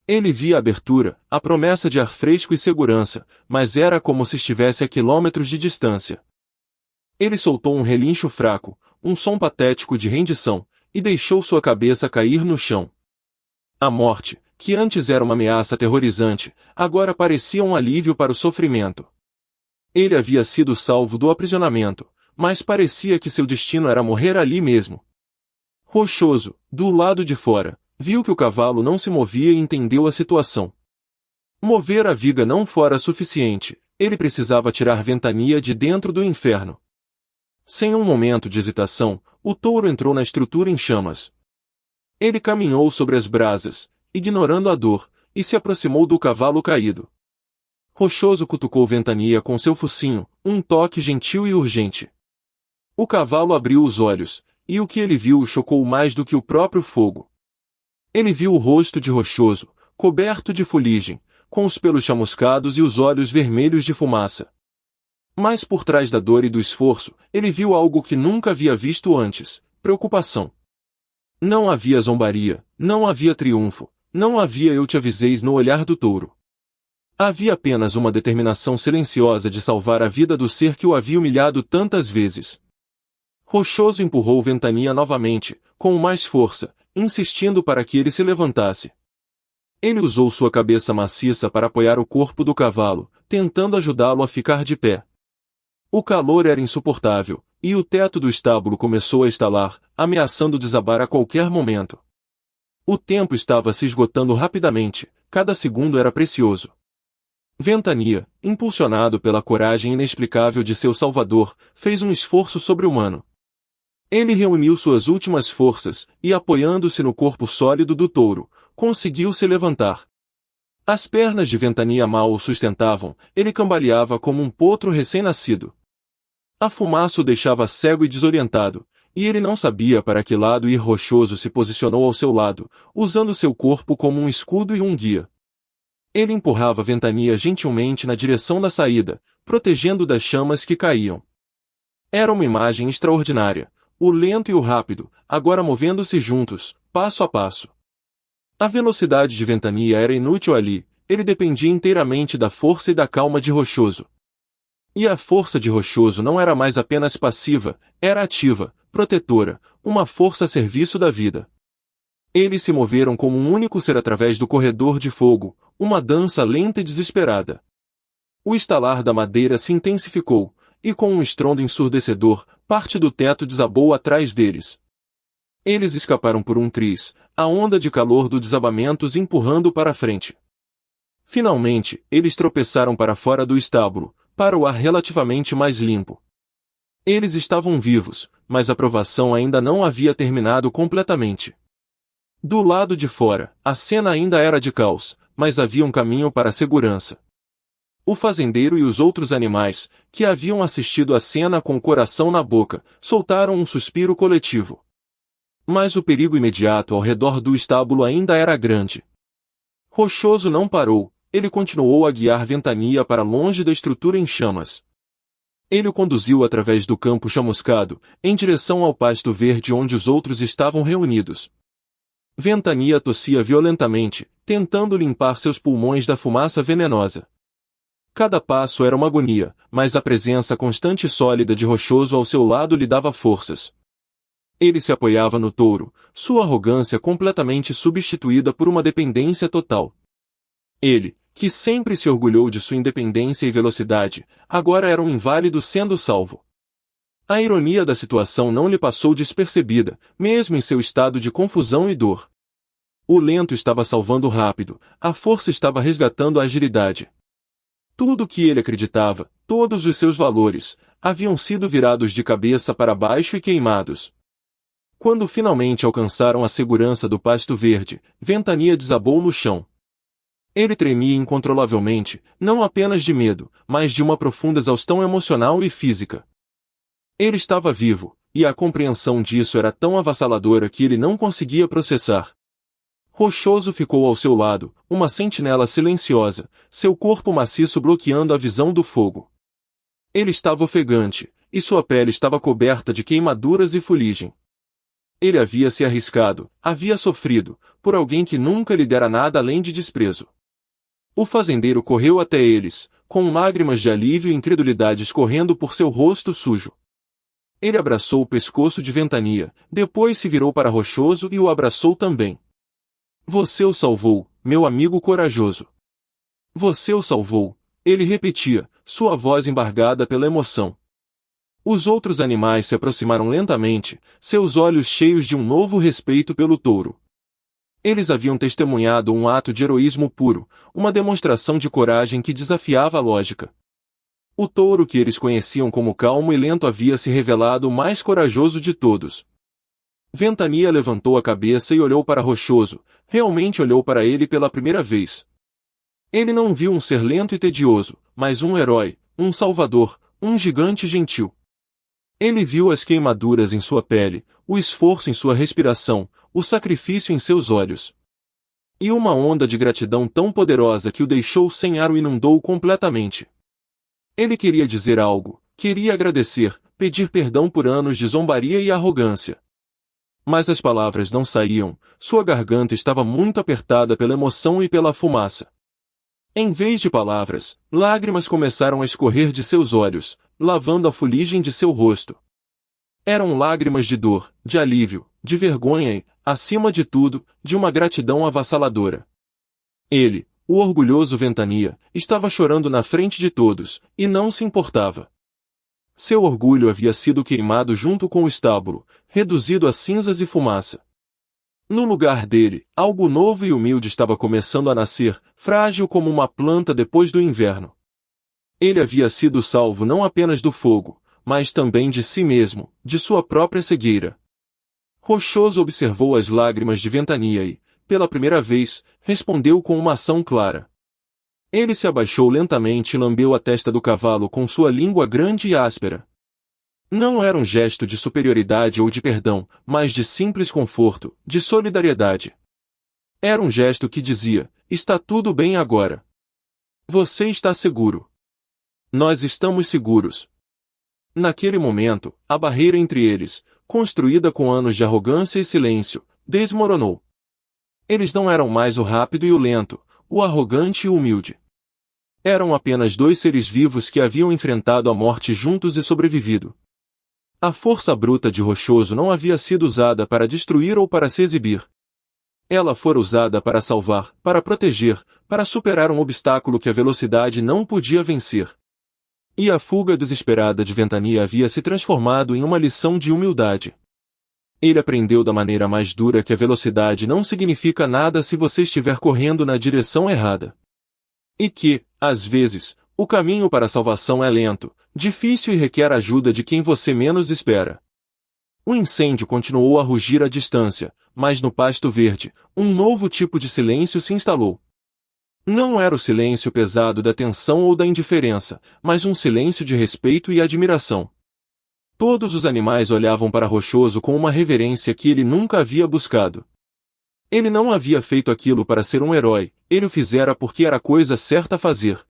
Ele via a abertura, a promessa de ar fresco e segurança, mas era como se estivesse a quilômetros de distância. Ele soltou um relincho fraco, um som patético de rendição, e deixou sua cabeça cair no chão. A morte, que antes era uma ameaça aterrorizante, agora parecia um alívio para o sofrimento. Ele havia sido salvo do aprisionamento, mas parecia que seu destino era morrer ali mesmo. Rochoso, do lado de fora, viu que o cavalo não se movia e entendeu a situação. Mover a viga não fora suficiente, ele precisava tirar Ventania de dentro do inferno. Sem um momento de hesitação, o touro entrou na estrutura em chamas. Ele caminhou sobre as brasas, ignorando a dor, e se aproximou do cavalo caído. Rochoso cutucou Ventania com seu focinho, um toque gentil e urgente. O cavalo abriu os olhos, e o que ele viu o chocou mais do que o próprio fogo. Ele viu o rosto de Rochoso, coberto de fuligem, com os pelos chamuscados e os olhos vermelhos de fumaça. Mas por trás da dor e do esforço, ele viu algo que nunca havia visto antes: preocupação. Não havia zombaria, não havia triunfo, não havia eu te aviseis no olhar do touro. Havia apenas uma determinação silenciosa de salvar a vida do ser que o havia humilhado tantas vezes. Rochoso empurrou Ventania novamente, com mais força, insistindo para que ele se levantasse. Ele usou sua cabeça maciça para apoiar o corpo do cavalo, tentando ajudá-lo a ficar de pé. O calor era insuportável, e o teto do estábulo começou a estalar, ameaçando desabar a qualquer momento. O tempo estava se esgotando rapidamente, cada segundo era precioso. Ventania, impulsionado pela coragem inexplicável de seu salvador, fez um esforço sobre-humano. Ele reuniu suas últimas forças, e apoiando-se no corpo sólido do touro, conseguiu se levantar. As pernas de Ventania mal o sustentavam, ele cambaleava como um potro recém-nascido. A fumaça o deixava cego e desorientado, e ele não sabia para que lado ir. Rochoso se posicionou ao seu lado, usando seu corpo como um escudo e um guia. Ele empurrava Ventania gentilmente na direção da saída, protegendo das chamas que caíam. Era uma imagem extraordinária, o lento e o rápido, agora movendo-se juntos, passo a passo. A velocidade de Ventania era inútil ali, ele dependia inteiramente da força e da calma de Rochoso. E a força de Rochoso não era mais apenas passiva, era ativa, protetora, uma força a serviço da vida. Eles se moveram como um único ser através do corredor de fogo, uma dança lenta e desesperada. O estalar da madeira se intensificou, e com um estrondo ensurdecedor, parte do teto desabou atrás deles. Eles escaparam por um triz, a onda de calor do desabamento os empurrando para a frente. Finalmente, eles tropeçaram para fora do estábulo, para o ar relativamente mais limpo. Eles estavam vivos, mas a provação ainda não havia terminado completamente. Do lado de fora, a cena ainda era de caos, mas havia um caminho para a segurança. O fazendeiro e os outros animais, que haviam assistido à cena com o coração na boca, soltaram um suspiro coletivo. Mas o perigo imediato ao redor do estábulo ainda era grande. Rochoso não parou, ele continuou a guiar Ventania para longe da estrutura em chamas. Ele o conduziu através do campo chamuscado, em direção ao pasto verde onde os outros estavam reunidos. Ventania tossia violentamente, tentando limpar seus pulmões da fumaça venenosa. Cada passo era uma agonia, mas a presença constante e sólida de Rochoso ao seu lado lhe dava forças. Ele se apoiava no touro, sua arrogância completamente substituída por uma dependência total. Ele, que sempre se orgulhou de sua independência e velocidade, agora era um inválido sendo salvo. A ironia da situação não lhe passou despercebida, mesmo em seu estado de confusão e dor. O lento estava salvando o rápido, a força estava resgatando a agilidade. Tudo o que ele acreditava, todos os seus valores, haviam sido virados de cabeça para baixo e queimados. Quando finalmente alcançaram a segurança do pasto verde, Ventania desabou no chão. Ele tremia incontrolavelmente, não apenas de medo, mas de uma profunda exaustão emocional e física. Ele estava vivo, e a compreensão disso era tão avassaladora que ele não conseguia processar. Rochoso ficou ao seu lado, uma sentinela silenciosa, seu corpo maciço bloqueando a visão do fogo. Ele estava ofegante, e sua pele estava coberta de queimaduras e fuligem. Ele havia se arriscado, havia sofrido, por alguém que nunca lhe dera nada além de desprezo. O fazendeiro correu até eles, com lágrimas de alívio e incredulidade escorrendo por seu rosto sujo. Ele abraçou o pescoço de Ventania, depois se virou para Rochoso e o abraçou também. Você o salvou, meu amigo corajoso. Você o salvou, ele repetia, sua voz embargada pela emoção. Os outros animais se aproximaram lentamente, seus olhos cheios de um novo respeito pelo touro. Eles haviam testemunhado um ato de heroísmo puro, uma demonstração de coragem que desafiava a lógica. O touro que eles conheciam como calmo e lento havia se revelado o mais corajoso de todos. Ventania levantou a cabeça e olhou para Rochoso, realmente olhou para ele pela primeira vez. Ele não viu um ser lento e tedioso, mas um herói, um salvador, um gigante gentil. Ele viu as queimaduras em sua pele, o esforço em sua respiração, o sacrifício em seus olhos. E uma onda de gratidão tão poderosa que o deixou sem ar o inundou completamente. Ele queria dizer algo, queria agradecer, pedir perdão por anos de zombaria e arrogância. Mas as palavras não saíam, sua garganta estava muito apertada pela emoção e pela fumaça. Em vez de palavras, lágrimas começaram a escorrer de seus olhos, lavando a fuligem de seu rosto. Eram lágrimas de dor, de alívio, de vergonha e, acima de tudo, de uma gratidão avassaladora. Ele, o orgulhoso Ventania, estava chorando na frente de todos, e não se importava. Seu orgulho havia sido queimado junto com o estábulo, reduzido a cinzas e fumaça. No lugar dele, algo novo e humilde estava começando a nascer, frágil como uma planta depois do inverno. Ele havia sido salvo não apenas do fogo, mas também de si mesmo, de sua própria cegueira. Rochoso observou as lágrimas de Ventania e, pela primeira vez, respondeu com uma ação clara. Ele se abaixou lentamente e lambeu a testa do cavalo com sua língua grande e áspera. Não era um gesto de superioridade ou de perdão, mas de simples conforto, de solidariedade. Era um gesto que dizia, está tudo bem agora. Você está seguro. Nós estamos seguros. Naquele momento, a barreira entre eles, construída com anos de arrogância e silêncio, desmoronou. Eles não eram mais o rápido e o lento, o arrogante e o humilde. Eram apenas dois seres vivos que haviam enfrentado a morte juntos e sobrevivido. A força bruta de Rochoso não havia sido usada para destruir ou para se exibir. Ela fora usada para salvar, para proteger, para superar um obstáculo que a velocidade não podia vencer. E a fuga desesperada de Ventania havia se transformado em uma lição de humildade. Ele aprendeu da maneira mais dura que a velocidade não significa nada se você estiver correndo na direção errada. E que, às vezes, o caminho para a salvação é lento, difícil e requer ajuda de quem você menos espera. O incêndio continuou a rugir à distância, mas no pasto verde, um novo tipo de silêncio se instalou. Não era o silêncio pesado da tensão ou da indiferença, mas um silêncio de respeito e admiração. Todos os animais olhavam para Rochoso com uma reverência que ele nunca havia buscado. Ele não havia feito aquilo para ser um herói, ele o fizera porque era a coisa certa a fazer.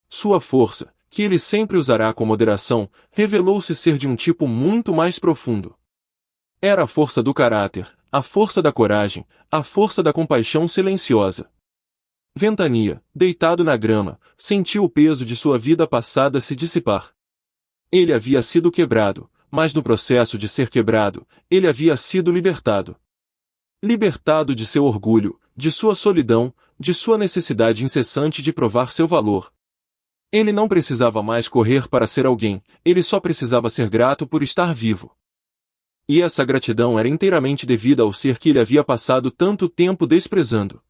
Sua força, que ele sempre usará com moderação, revelou-se ser de um tipo muito mais profundo. Era a força do caráter, a força da coragem, a força da compaixão silenciosa. Ventania, deitado na grama, sentiu o peso de sua vida passada se dissipar. Ele havia sido quebrado, mas no processo de ser quebrado, ele havia sido libertado. Libertado de seu orgulho, de sua solidão, de sua necessidade incessante de provar seu valor. Ele não precisava mais correr para ser alguém, ele só precisava ser grato por estar vivo. E essa gratidão era inteiramente devida ao ser que ele havia passado tanto tempo desprezando.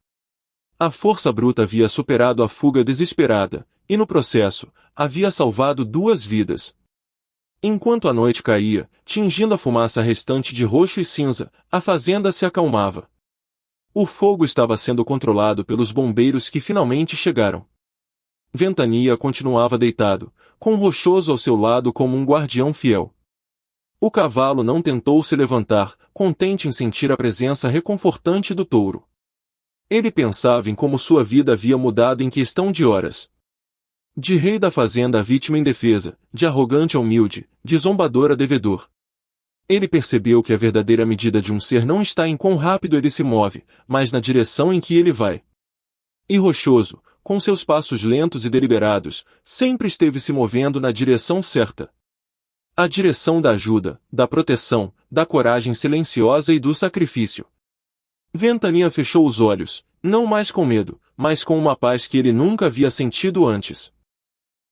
A força bruta havia superado a fuga desesperada, e no processo, havia salvado 2 vidas. Enquanto a noite caía, tingindo a fumaça restante de roxo e cinza, a fazenda se acalmava. O fogo estava sendo controlado pelos bombeiros que finalmente chegaram. Ventania continuava deitado, com Rochoso ao seu lado como um guardião fiel. O cavalo não tentou se levantar, contente em sentir a presença reconfortante do touro. Ele pensava em como sua vida havia mudado em questão de horas. De rei da fazenda a vítima indefesa, de arrogante a humilde, de zombador a devedor. Ele percebeu que a verdadeira medida de um ser não está em quão rápido ele se move, mas na direção em que ele vai. E Rochoso, com seus passos lentos e deliberados, sempre esteve se movendo na direção certa. A direção da ajuda, da proteção, da coragem silenciosa e do sacrifício. Ventania fechou os olhos, não mais com medo, mas com uma paz que ele nunca havia sentido antes.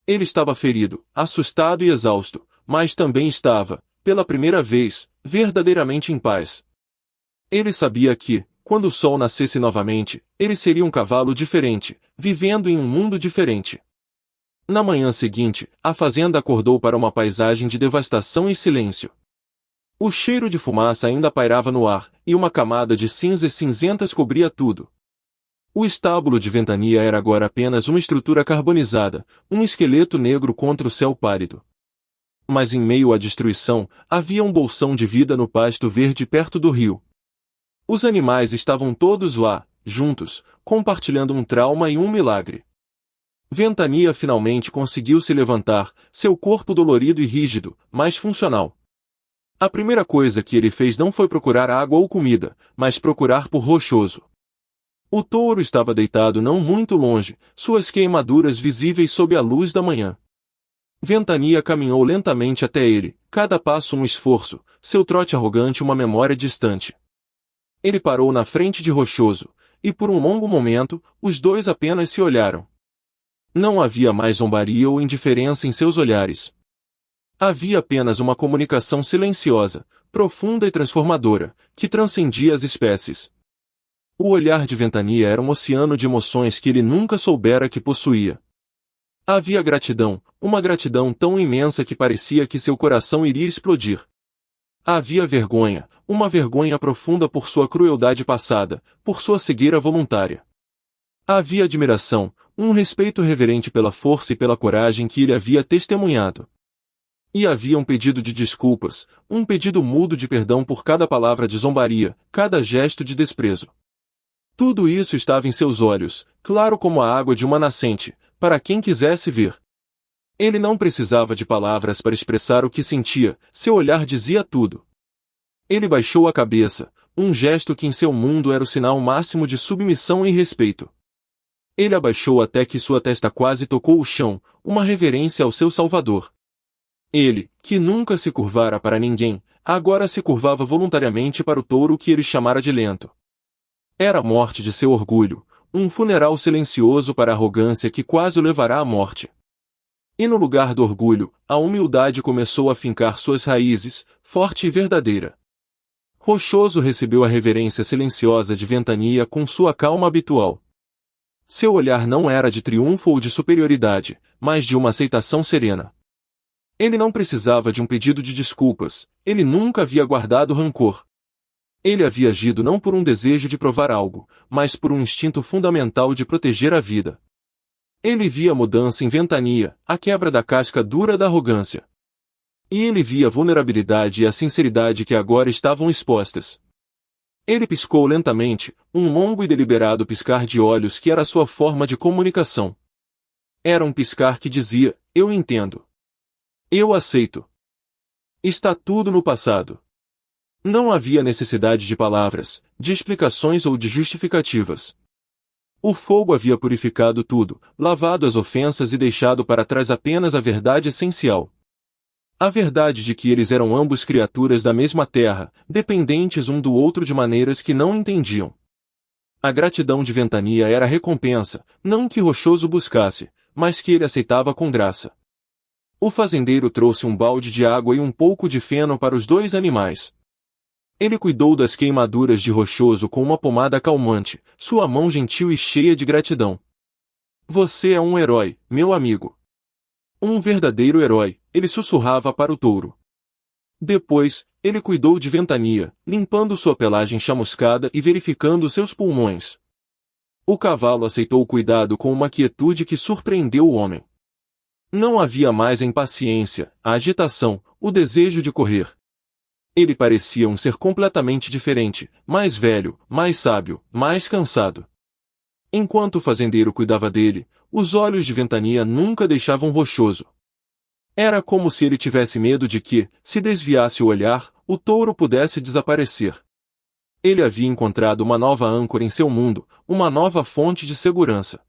Ele estava ferido, assustado e exausto, mas também estava, pela primeira vez, verdadeiramente em paz. Ele sabia que, quando o sol nascesse novamente, ele seria um cavalo diferente, vivendo em um mundo diferente. Na manhã seguinte, a fazenda acordou para uma paisagem de devastação e silêncio. O cheiro de fumaça ainda pairava no ar, e uma camada de cinzas cinzentas cobria tudo. O estábulo de Ventania era agora apenas uma estrutura carbonizada, um esqueleto negro contra o céu pálido. Mas em meio à destruição, havia um bolsão de vida no pasto verde perto do rio. Os animais estavam todos lá, juntos, compartilhando um trauma e um milagre. Ventania finalmente conseguiu se levantar, seu corpo dolorido e rígido, mas funcional. A primeira coisa que ele fez não foi procurar água ou comida, mas procurar por Rochoso. O touro estava deitado não muito longe, suas queimaduras visíveis sob a luz da manhã. Ventania caminhou lentamente até ele, cada passo um esforço, seu trote arrogante uma memória distante. Ele parou na frente de Rochoso, e por um longo momento, os dois apenas se olharam. Não havia mais zombaria ou indiferença em seus olhares. Havia apenas uma comunicação silenciosa, profunda e transformadora, que transcendia as espécies. O olhar de Ventania era um oceano de emoções que ele nunca soubera que possuía. Havia gratidão, uma gratidão tão imensa que parecia que seu coração iria explodir. Havia vergonha, uma vergonha profunda por sua crueldade passada, por sua cegueira voluntária. Havia admiração, um respeito reverente pela força e pela coragem que ele havia testemunhado. E havia um pedido de desculpas, um pedido mudo de perdão por cada palavra de zombaria, cada gesto de desprezo. Tudo isso estava em seus olhos, claro como a água de uma nascente, para quem quisesse ver. Ele não precisava de palavras para expressar o que sentia, seu olhar dizia tudo. Ele baixou a cabeça, um gesto que em seu mundo era o sinal máximo de submissão e respeito. Ele abaixou até que sua testa quase tocou o chão, uma reverência ao seu Salvador. Ele, que nunca se curvara para ninguém, agora se curvava voluntariamente para o touro que ele chamara de lento. Era a morte de seu orgulho, um funeral silencioso para a arrogância que quase o levará à morte. E no lugar do orgulho, a humildade começou a fincar suas raízes, forte e verdadeira. Rochoso recebeu a reverência silenciosa de Ventania com sua calma habitual. Seu olhar não era de triunfo ou de superioridade, mas de uma aceitação serena. Ele não precisava de um pedido de desculpas, ele nunca havia guardado rancor. Ele havia agido não por um desejo de provar algo, mas por um instinto fundamental de proteger a vida. Ele via a mudança em Ventania, a quebra da casca dura da arrogância. E ele via a vulnerabilidade e a sinceridade que agora estavam expostas. Ele piscou lentamente, um longo e deliberado piscar de olhos que era sua forma de comunicação. Era um piscar que dizia, eu entendo. Eu aceito. Está tudo no passado. Não havia necessidade de palavras, de explicações ou de justificativas. O fogo havia purificado tudo, lavado as ofensas e deixado para trás apenas a verdade essencial. A verdade de que eles eram ambos criaturas da mesma terra, dependentes um do outro de maneiras que não entendiam. A gratidão de Ventania era a recompensa, não que Rochoso buscasse, mas que ele aceitava com graça. O fazendeiro trouxe um balde de água e um pouco de feno para os dois animais. Ele cuidou das queimaduras de Rochoso com uma pomada calmante, sua mão gentil e cheia de gratidão. Você é um herói, meu amigo. Um verdadeiro herói, ele sussurrava para o touro. Depois, ele cuidou de Ventania, limpando sua pelagem chamuscada e verificando seus pulmões. O cavalo aceitou o cuidado com uma quietude que surpreendeu o homem. Não havia mais a impaciência, a agitação, o desejo de correr. Ele parecia um ser completamente diferente, mais velho, mais sábio, mais cansado. Enquanto o fazendeiro cuidava dele, os olhos de Ventania nunca deixavam rochoso. Era como se ele tivesse medo de que, se desviasse o olhar, o touro pudesse desaparecer. Ele havia encontrado uma nova âncora em seu mundo, uma nova fonte de segurança.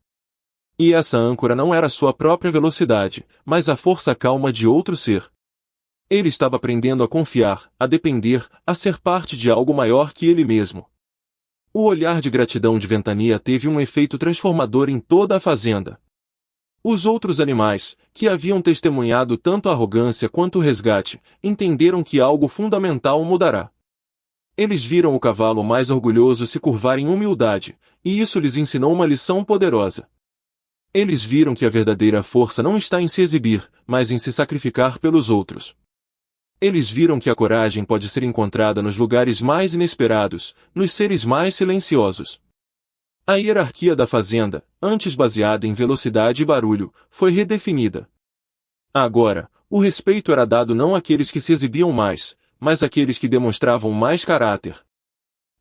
E essa âncora não era sua própria velocidade, mas a força calma de outro ser. Ele estava aprendendo a confiar, a depender, a ser parte de algo maior que ele mesmo. O olhar de gratidão de Ventania teve um efeito transformador em toda a fazenda. Os outros animais, que haviam testemunhado tanto a arrogância quanto o resgate, entenderam que algo fundamental mudará. Eles viram o cavalo mais orgulhoso se curvar em humildade, e isso lhes ensinou uma lição poderosa. Eles viram que a verdadeira força não está em se exibir, mas em se sacrificar pelos outros. Eles viram que a coragem pode ser encontrada nos lugares mais inesperados, nos seres mais silenciosos. A hierarquia da fazenda, antes baseada em velocidade e barulho, foi redefinida. Agora, o respeito era dado não àqueles que se exibiam mais, mas àqueles que demonstravam mais caráter.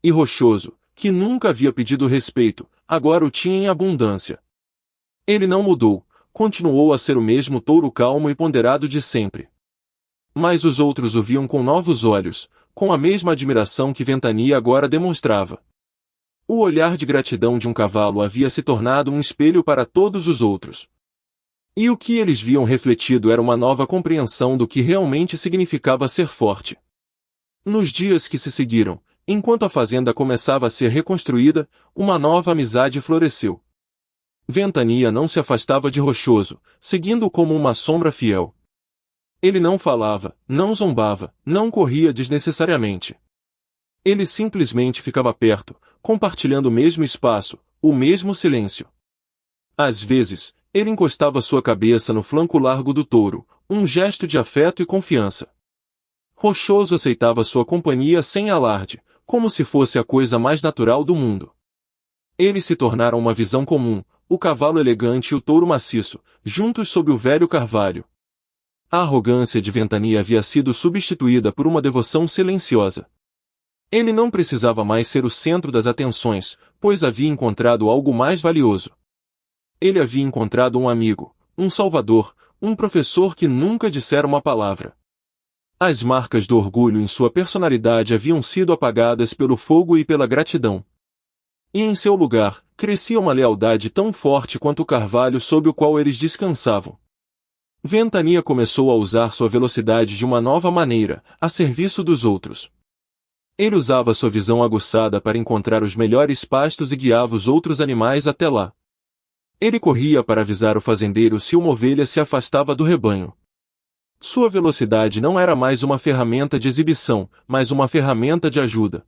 E Rochoso, que nunca havia pedido respeito, agora o tinha em abundância. Ele não mudou, continuou a ser o mesmo touro calmo e ponderado de sempre. Mas os outros o viam com novos olhos, com a mesma admiração que Ventania agora demonstrava. O olhar de gratidão de um cavalo havia se tornado um espelho para todos os outros. E o que eles viam refletido era uma nova compreensão do que realmente significava ser forte. Nos dias que se seguiram, enquanto a fazenda começava a ser reconstruída, uma nova amizade floresceu. Ventania não se afastava de Rochoso, seguindo-o como uma sombra fiel. Ele não falava, não zombava, não corria desnecessariamente. Ele simplesmente ficava perto, compartilhando o mesmo espaço, o mesmo silêncio. Às vezes, ele encostava sua cabeça no flanco largo do touro, um gesto de afeto e confiança. Rochoso aceitava sua companhia sem alarde, como se fosse a coisa mais natural do mundo. Eles se tornaram uma visão comum, o cavalo elegante e o touro maciço, juntos sob o velho carvalho. A arrogância de Ventania havia sido substituída por uma devoção silenciosa. Ele não precisava mais ser o centro das atenções, pois havia encontrado algo mais valioso. Ele havia encontrado um amigo, um salvador, um professor que nunca dissera uma palavra. As marcas do orgulho em sua personalidade haviam sido apagadas pelo fogo e pela gratidão. E em seu lugar, crescia uma lealdade tão forte quanto o carvalho sob o qual eles descansavam. Ventania começou a usar sua velocidade de uma nova maneira, a serviço dos outros. Ele usava sua visão aguçada para encontrar os melhores pastos e guiava os outros animais até lá. Ele corria para avisar o fazendeiro se uma ovelha se afastava do rebanho. Sua velocidade não era mais uma ferramenta de exibição, mas uma ferramenta de ajuda.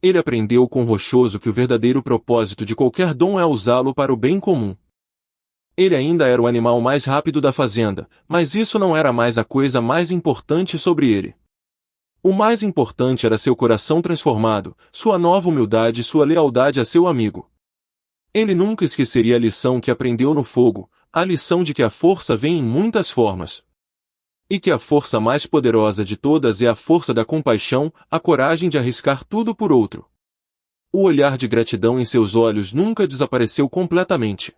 Ele aprendeu com Rochoso que o verdadeiro propósito de qualquer dom é usá-lo para o bem comum. Ele ainda era o animal mais rápido da fazenda, mas isso não era mais a coisa mais importante sobre ele. O mais importante era seu coração transformado, sua nova humildade e sua lealdade a seu amigo. Ele nunca esqueceria a lição que aprendeu no fogo, a lição de que a força vem em muitas formas. E que a força mais poderosa de todas é a força da compaixão, a coragem de arriscar tudo por outro. O olhar de gratidão em seus olhos nunca desapareceu completamente.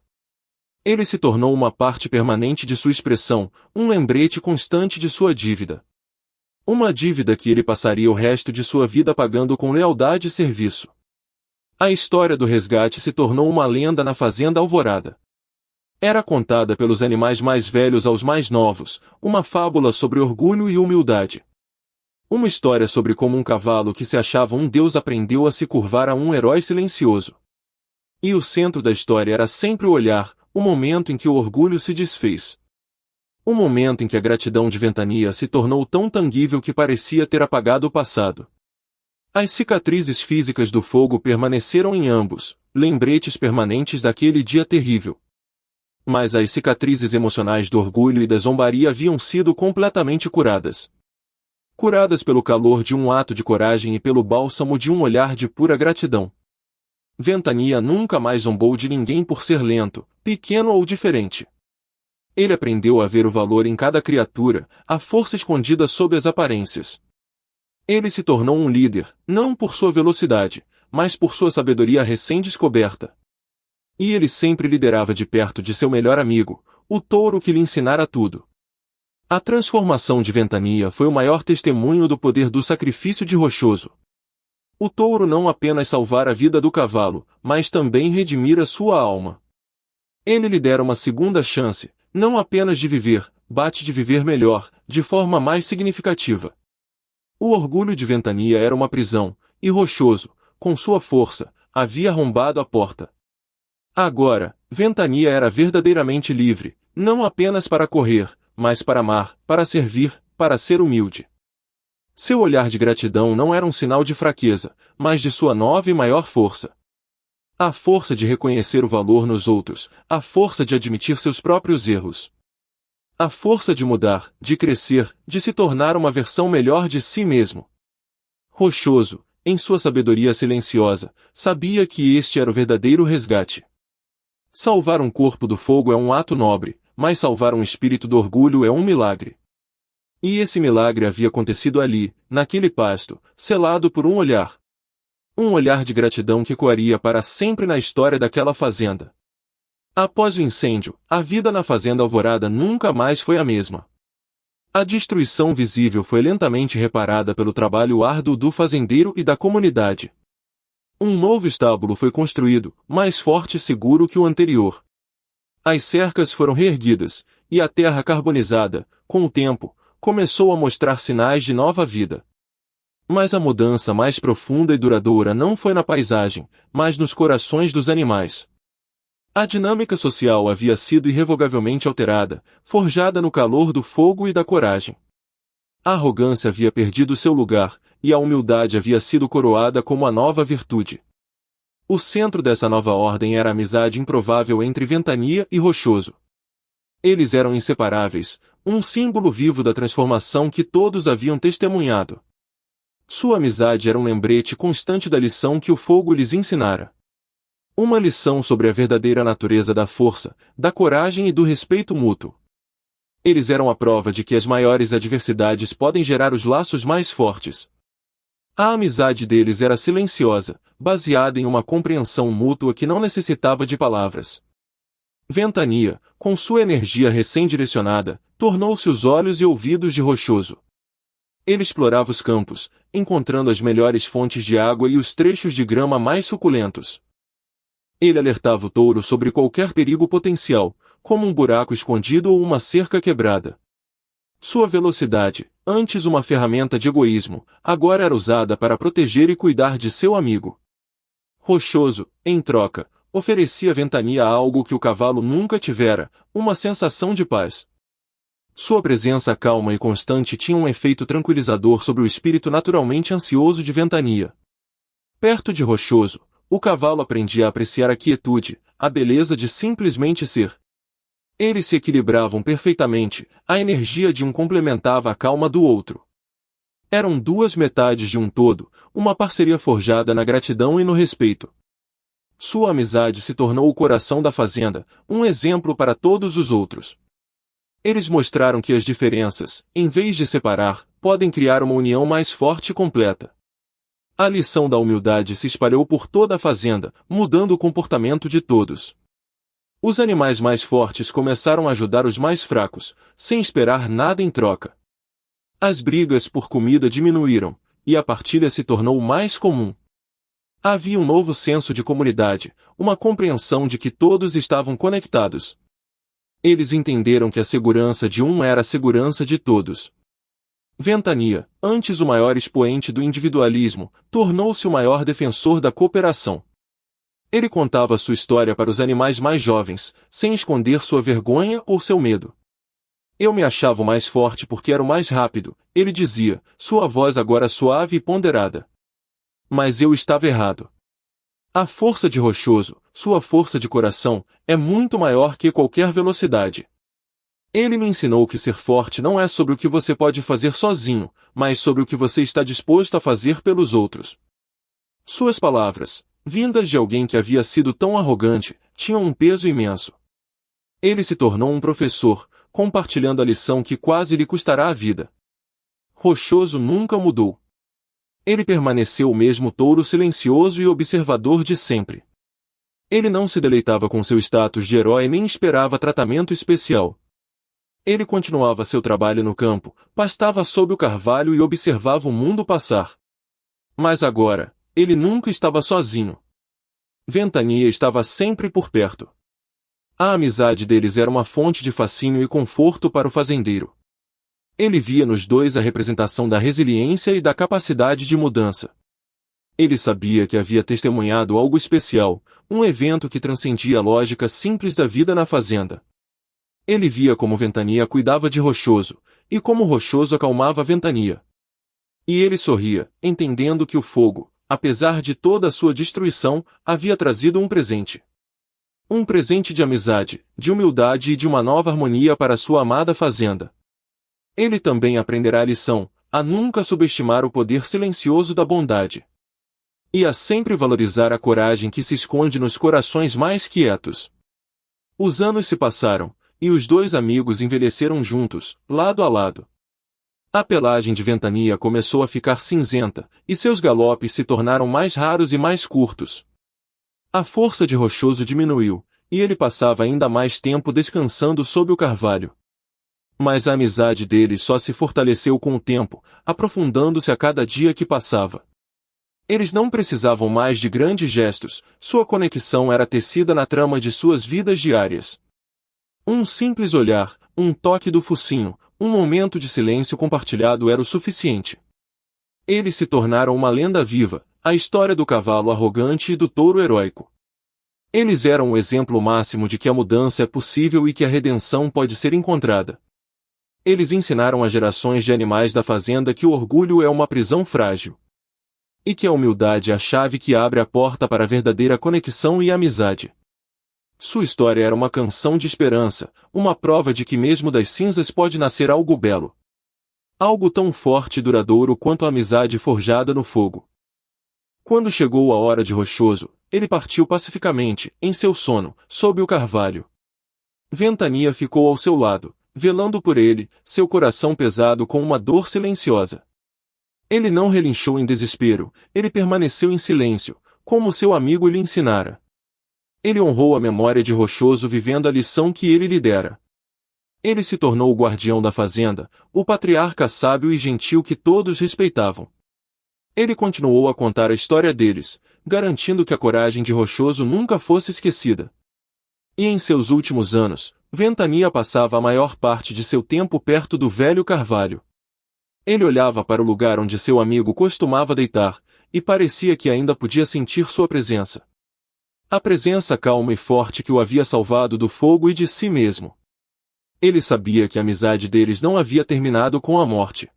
Ele se tornou uma parte permanente de sua expressão, um lembrete constante de sua dívida. Uma dívida que ele passaria o resto de sua vida pagando com lealdade e serviço. A história do resgate se tornou uma lenda na Fazenda Alvorada. Era contada pelos animais mais velhos aos mais novos, uma fábula sobre orgulho e humildade. Uma história sobre como um cavalo que se achava um deus aprendeu a se curvar a um herói silencioso. E o centro da história era sempre o olhar, o momento em que o orgulho se desfez. O momento em que a gratidão de Ventania se tornou tão tangível que parecia ter apagado o passado. As cicatrizes físicas do fogo permaneceram em ambos, lembretes permanentes daquele dia terrível. Mas as cicatrizes emocionais do orgulho e da zombaria haviam sido completamente curadas. curadas pelo calor de um ato de coragem e pelo bálsamo de um olhar de pura gratidão. Ventania nunca mais zombou de ninguém por ser lento, pequeno ou diferente. Ele aprendeu a ver o valor em cada criatura, a força escondida sob as aparências. Ele se tornou um líder, não por sua velocidade, mas por sua sabedoria recém-descoberta. E ele sempre liderava de perto de seu melhor amigo, o touro que lhe ensinara tudo. A transformação de Ventania foi o maior testemunho do poder do sacrifício de Rochoso. O touro não apenas salvara a vida do cavalo, mas também redimira sua alma. Ele lhe dera uma segunda chance, não apenas de viver, mas de viver melhor, de forma mais significativa. O orgulho de Ventania era uma prisão, e Rochoso, com sua força, havia arrombado a porta. Agora, Ventania era verdadeiramente livre, não apenas para correr, mas para amar, para servir, para ser humilde. Seu olhar de gratidão não era um sinal de fraqueza, mas de sua nova e maior força. A força de reconhecer o valor nos outros, a força de admitir seus próprios erros. A força de mudar, de crescer, de se tornar uma versão melhor de si mesmo. Rochoso, em sua sabedoria silenciosa, sabia que este era o verdadeiro resgate. Salvar um corpo do fogo é um ato nobre, mas salvar um espírito do orgulho é um milagre. E esse milagre havia acontecido ali, naquele pasto, selado por um olhar. Um olhar de gratidão que ecoaria para sempre na história daquela fazenda. Após o incêndio, a vida na fazenda Alvorada nunca mais foi a mesma. A destruição visível foi lentamente reparada pelo trabalho árduo do fazendeiro e da comunidade. Um novo estábulo foi construído, mais forte e seguro que o anterior. As cercas foram reerguidas, e a terra carbonizada, com o tempo, começou a mostrar sinais de nova vida. Mas a mudança mais profunda e duradoura não foi na paisagem, mas nos corações dos animais. A dinâmica social havia sido irrevogavelmente alterada, forjada no calor do fogo e da coragem. A arrogância havia perdido seu lugar, e a humildade havia sido coroada como a nova virtude. O centro dessa nova ordem era a amizade improvável entre Ventania e Rochoso. Eles eram inseparáveis, um símbolo vivo da transformação que todos haviam testemunhado. Sua amizade era um lembrete constante da lição que o fogo lhes ensinara. Uma lição sobre a verdadeira natureza da força, da coragem e do respeito mútuo. Eles eram a prova de que as maiores adversidades podem gerar os laços mais fortes. A amizade deles era silenciosa, baseada em uma compreensão mútua que não necessitava de palavras. Ventania, com sua energia recém-direcionada, tornou-se os olhos e ouvidos de Rochoso. Ele explorava os campos, encontrando as melhores fontes de água e os trechos de grama mais suculentos. Ele alertava o touro sobre qualquer perigo potencial, como um buraco escondido ou uma cerca quebrada. Sua velocidade, antes uma ferramenta de egoísmo, agora era usada para proteger e cuidar de seu amigo. Rochoso, em troca, oferecia a Ventania algo que o cavalo nunca tivera, uma sensação de paz. Sua presença calma e constante tinha um efeito tranquilizador sobre o espírito naturalmente ansioso de Ventania. Perto de Rochoso, o cavalo aprendia a apreciar a quietude, a beleza de simplesmente ser. Eles se equilibravam perfeitamente, a energia de um complementava a calma do outro. Eram duas metades de um todo, uma parceria forjada na gratidão e no respeito. Sua amizade se tornou o coração da fazenda, um exemplo para todos os outros. Eles mostraram que as diferenças, em vez de separar, podem criar uma união mais forte e completa. A lição da humildade se espalhou por toda a fazenda, mudando o comportamento de todos. Os animais mais fortes começaram a ajudar os mais fracos, sem esperar nada em troca. As brigas por comida diminuíram, e a partilha se tornou mais comum. Havia um novo senso de comunidade, uma compreensão de que todos estavam conectados. Eles entenderam que a segurança de um era a segurança de todos. Ventania, antes o maior expoente do individualismo, tornou-se o maior defensor da cooperação. Ele contava sua história para os animais mais jovens, sem esconder sua vergonha ou seu medo. Eu me achava o mais forte porque era o mais rápido, ele dizia, sua voz agora suave e ponderada. Mas eu estava errado. A força de Rochoso, sua força de coração, é muito maior que qualquer velocidade. Ele me ensinou que ser forte não é sobre o que você pode fazer sozinho, mas sobre o que você está disposto a fazer pelos outros. Suas palavras, vindas de alguém que havia sido tão arrogante, tinham um peso imenso. Ele se tornou um professor, compartilhando a lição que quase lhe custará a vida. Rochoso nunca mudou. Ele permaneceu o mesmo touro silencioso e observador de sempre. Ele não se deleitava com seu status de herói nem esperava tratamento especial. Ele continuava seu trabalho no campo, pastava sob o carvalho e observava o mundo passar. Mas agora, ele nunca estava sozinho. Ventania estava sempre por perto. A amizade deles era uma fonte de fascínio e conforto para o fazendeiro. Ele via nos dois a representação da resiliência e da capacidade de mudança. Ele sabia que havia testemunhado algo especial, um evento que transcendia a lógica simples da vida na fazenda. Ele via como Ventania cuidava de Rochoso, e como Rochoso acalmava Ventania. E ele sorria, entendendo que o fogo, apesar de toda a sua destruição, havia trazido um presente. Um presente de amizade, de humildade e de uma nova harmonia para sua amada fazenda. Ele também aprenderá a lição, a nunca subestimar o poder silencioso da bondade. E a sempre valorizar a coragem que se esconde nos corações mais quietos. Os anos se passaram, e os dois amigos envelheceram juntos, lado a lado. A pelagem de Ventania começou a ficar cinzenta, e seus galopes se tornaram mais raros e mais curtos. A força de Rochoso diminuiu, e ele passava ainda mais tempo descansando sob o carvalho. Mas a amizade deles só se fortaleceu com o tempo, aprofundando-se a cada dia que passava. Eles não precisavam mais de grandes gestos, sua conexão era tecida na trama de suas vidas diárias. Um simples olhar, um toque do focinho, um momento de silêncio compartilhado era o suficiente. Eles se tornaram uma lenda viva, a história do cavalo arrogante e do touro heróico. Eles eram o exemplo máximo de que a mudança é possível e que a redenção pode ser encontrada. Eles ensinaram a gerações de animais da fazenda que o orgulho é uma prisão frágil. E que a humildade é a chave que abre a porta para a verdadeira conexão e amizade. Sua história era uma canção de esperança, uma prova de que mesmo das cinzas pode nascer algo belo. Algo tão forte e duradouro quanto a amizade forjada no fogo. Quando chegou a hora de Rochoso, ele partiu pacificamente, em seu sono, sob o carvalho. Ventania ficou ao seu lado, velando por ele, seu coração pesado com uma dor silenciosa. Ele não relinchou em desespero, ele permaneceu em silêncio, como seu amigo lhe ensinara. Ele honrou a memória de Rochoso vivendo a lição que ele lhe dera. Ele se tornou o guardião da fazenda, o patriarca sábio e gentil que todos respeitavam. Ele continuou a contar a história deles, garantindo que a coragem de Rochoso nunca fosse esquecida. E em seus últimos anos, Ventania passava a maior parte de seu tempo perto do velho carvalho. Ele olhava para o lugar onde seu amigo costumava deitar, e parecia que ainda podia sentir sua presença. A presença calma e forte que o havia salvado do fogo e de si mesmo. Ele sabia que a amizade deles não havia terminado com a morte.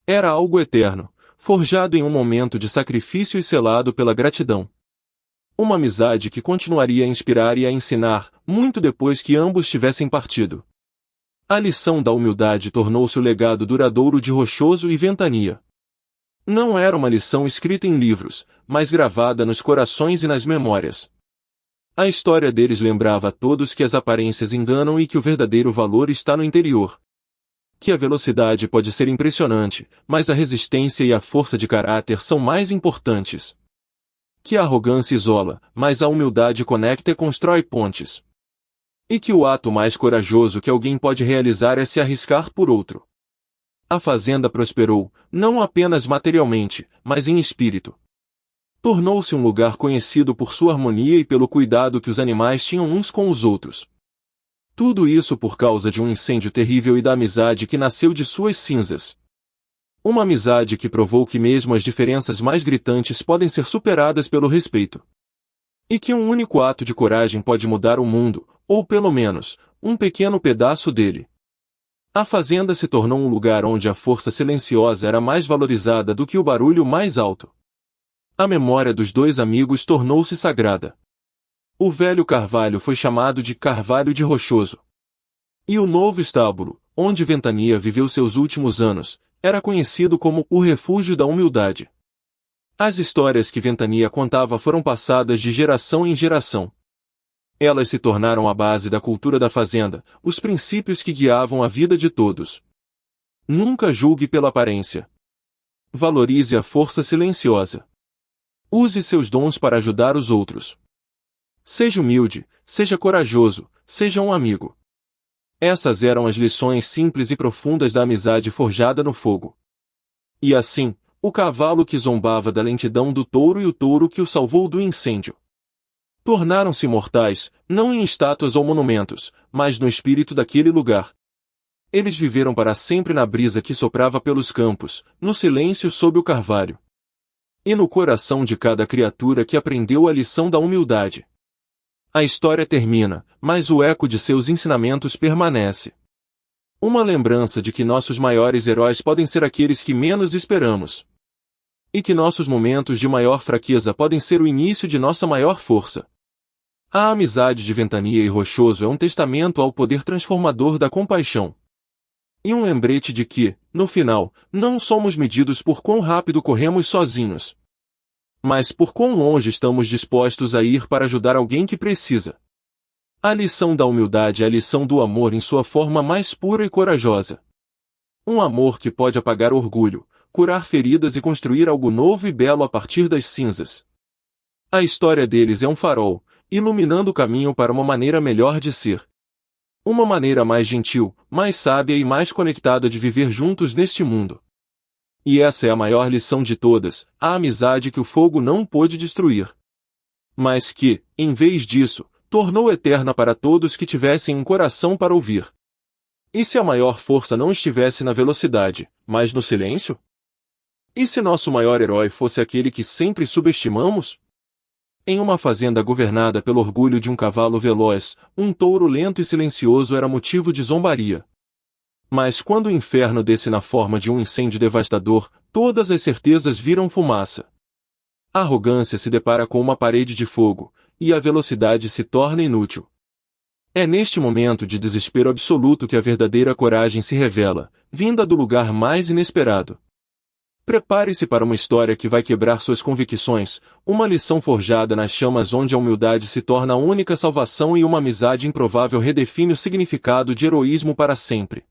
Era algo eterno, forjado em um momento de sacrifício e selado pela gratidão. Uma amizade que continuaria a inspirar e a ensinar, muito depois que ambos tivessem partido. A lição da humildade tornou-se o legado duradouro de Rochoso e Ventania. Não era uma lição escrita em livros, mas gravada nos corações e nas memórias. A história deles lembrava a todos que as aparências enganam e que o verdadeiro valor está no interior. Que a velocidade pode ser impressionante, mas a resistência e a força de caráter são mais importantes. Que a arrogância isola, mas a humildade conecta e constrói pontes. E que o ato mais corajoso que alguém pode realizar é se arriscar por outro. A fazenda prosperou, não apenas materialmente, mas em espírito. Tornou-se um lugar conhecido por sua harmonia e pelo cuidado que os animais tinham uns com os outros. Tudo isso por causa de um incêndio terrível e da amizade que nasceu de suas cinzas. Uma amizade que provou que mesmo as diferenças mais gritantes podem ser superadas pelo respeito. E que um único ato de coragem pode mudar o mundo, ou pelo menos, um pequeno pedaço dele. A fazenda se tornou um lugar onde a força silenciosa era mais valorizada do que o barulho mais alto. A memória dos dois amigos tornou-se sagrada. O velho carvalho foi chamado de Carvalho de Rochoso. E o novo estábulo, onde Ventania viveu seus últimos anos, era conhecido como o Refúgio da Humildade. As histórias que Ventania contava foram passadas de geração em geração. Elas se tornaram a base da cultura da fazenda, os princípios que guiavam a vida de todos. Nunca julgue pela aparência. Valorize a força silenciosa. Use seus dons para ajudar os outros. Seja humilde, seja corajoso, seja um amigo. Essas eram as lições simples e profundas da amizade forjada no fogo. E assim, o cavalo que zombava da lentidão do touro e o touro que o salvou do incêndio tornaram-se imortais, não em estátuas ou monumentos, mas no espírito daquele lugar. Eles viveram para sempre na brisa que soprava pelos campos, no silêncio sob o carvalho. E no coração de cada criatura que aprendeu a lição da humildade. A história termina, mas o eco de seus ensinamentos permanece. Uma lembrança de que nossos maiores heróis podem ser aqueles que menos esperamos. E que nossos momentos de maior fraqueza podem ser o início de nossa maior força. A amizade de Ventania e Rochoso é um testamento ao poder transformador da compaixão. E um lembrete de que, no final, não somos medidos por quão rápido corremos sozinhos, mas por quão longe estamos dispostos a ir para ajudar alguém que precisa. A lição da humildade é a lição do amor em sua forma mais pura e corajosa. Um amor que pode apagar orgulho, curar feridas e construir algo novo e belo a partir das cinzas. A história deles é um farol, iluminando o caminho para uma maneira melhor de ser. Uma maneira mais gentil, mais sábia e mais conectada de viver juntos neste mundo. E essa é a maior lição de todas, a amizade que o fogo não pôde destruir. Mas que, em vez disso, tornou eterna para todos que tivessem um coração para ouvir. E se a maior força não estivesse na velocidade, mas no silêncio? E se nosso maior herói fosse aquele que sempre subestimamos? Em uma fazenda governada pelo orgulho de um cavalo veloz, um touro lento e silencioso era motivo de zombaria. Mas quando o inferno desce na forma de um incêndio devastador, todas as certezas viram fumaça. A arrogância se depara com uma parede de fogo, e a velocidade se torna inútil. É neste momento de desespero absoluto que a verdadeira coragem se revela, vinda do lugar mais inesperado. Prepare-se para uma história que vai quebrar suas convicções, uma lição forjada nas chamas onde a humildade se torna a única salvação e uma amizade improvável redefine o significado de heroísmo para sempre.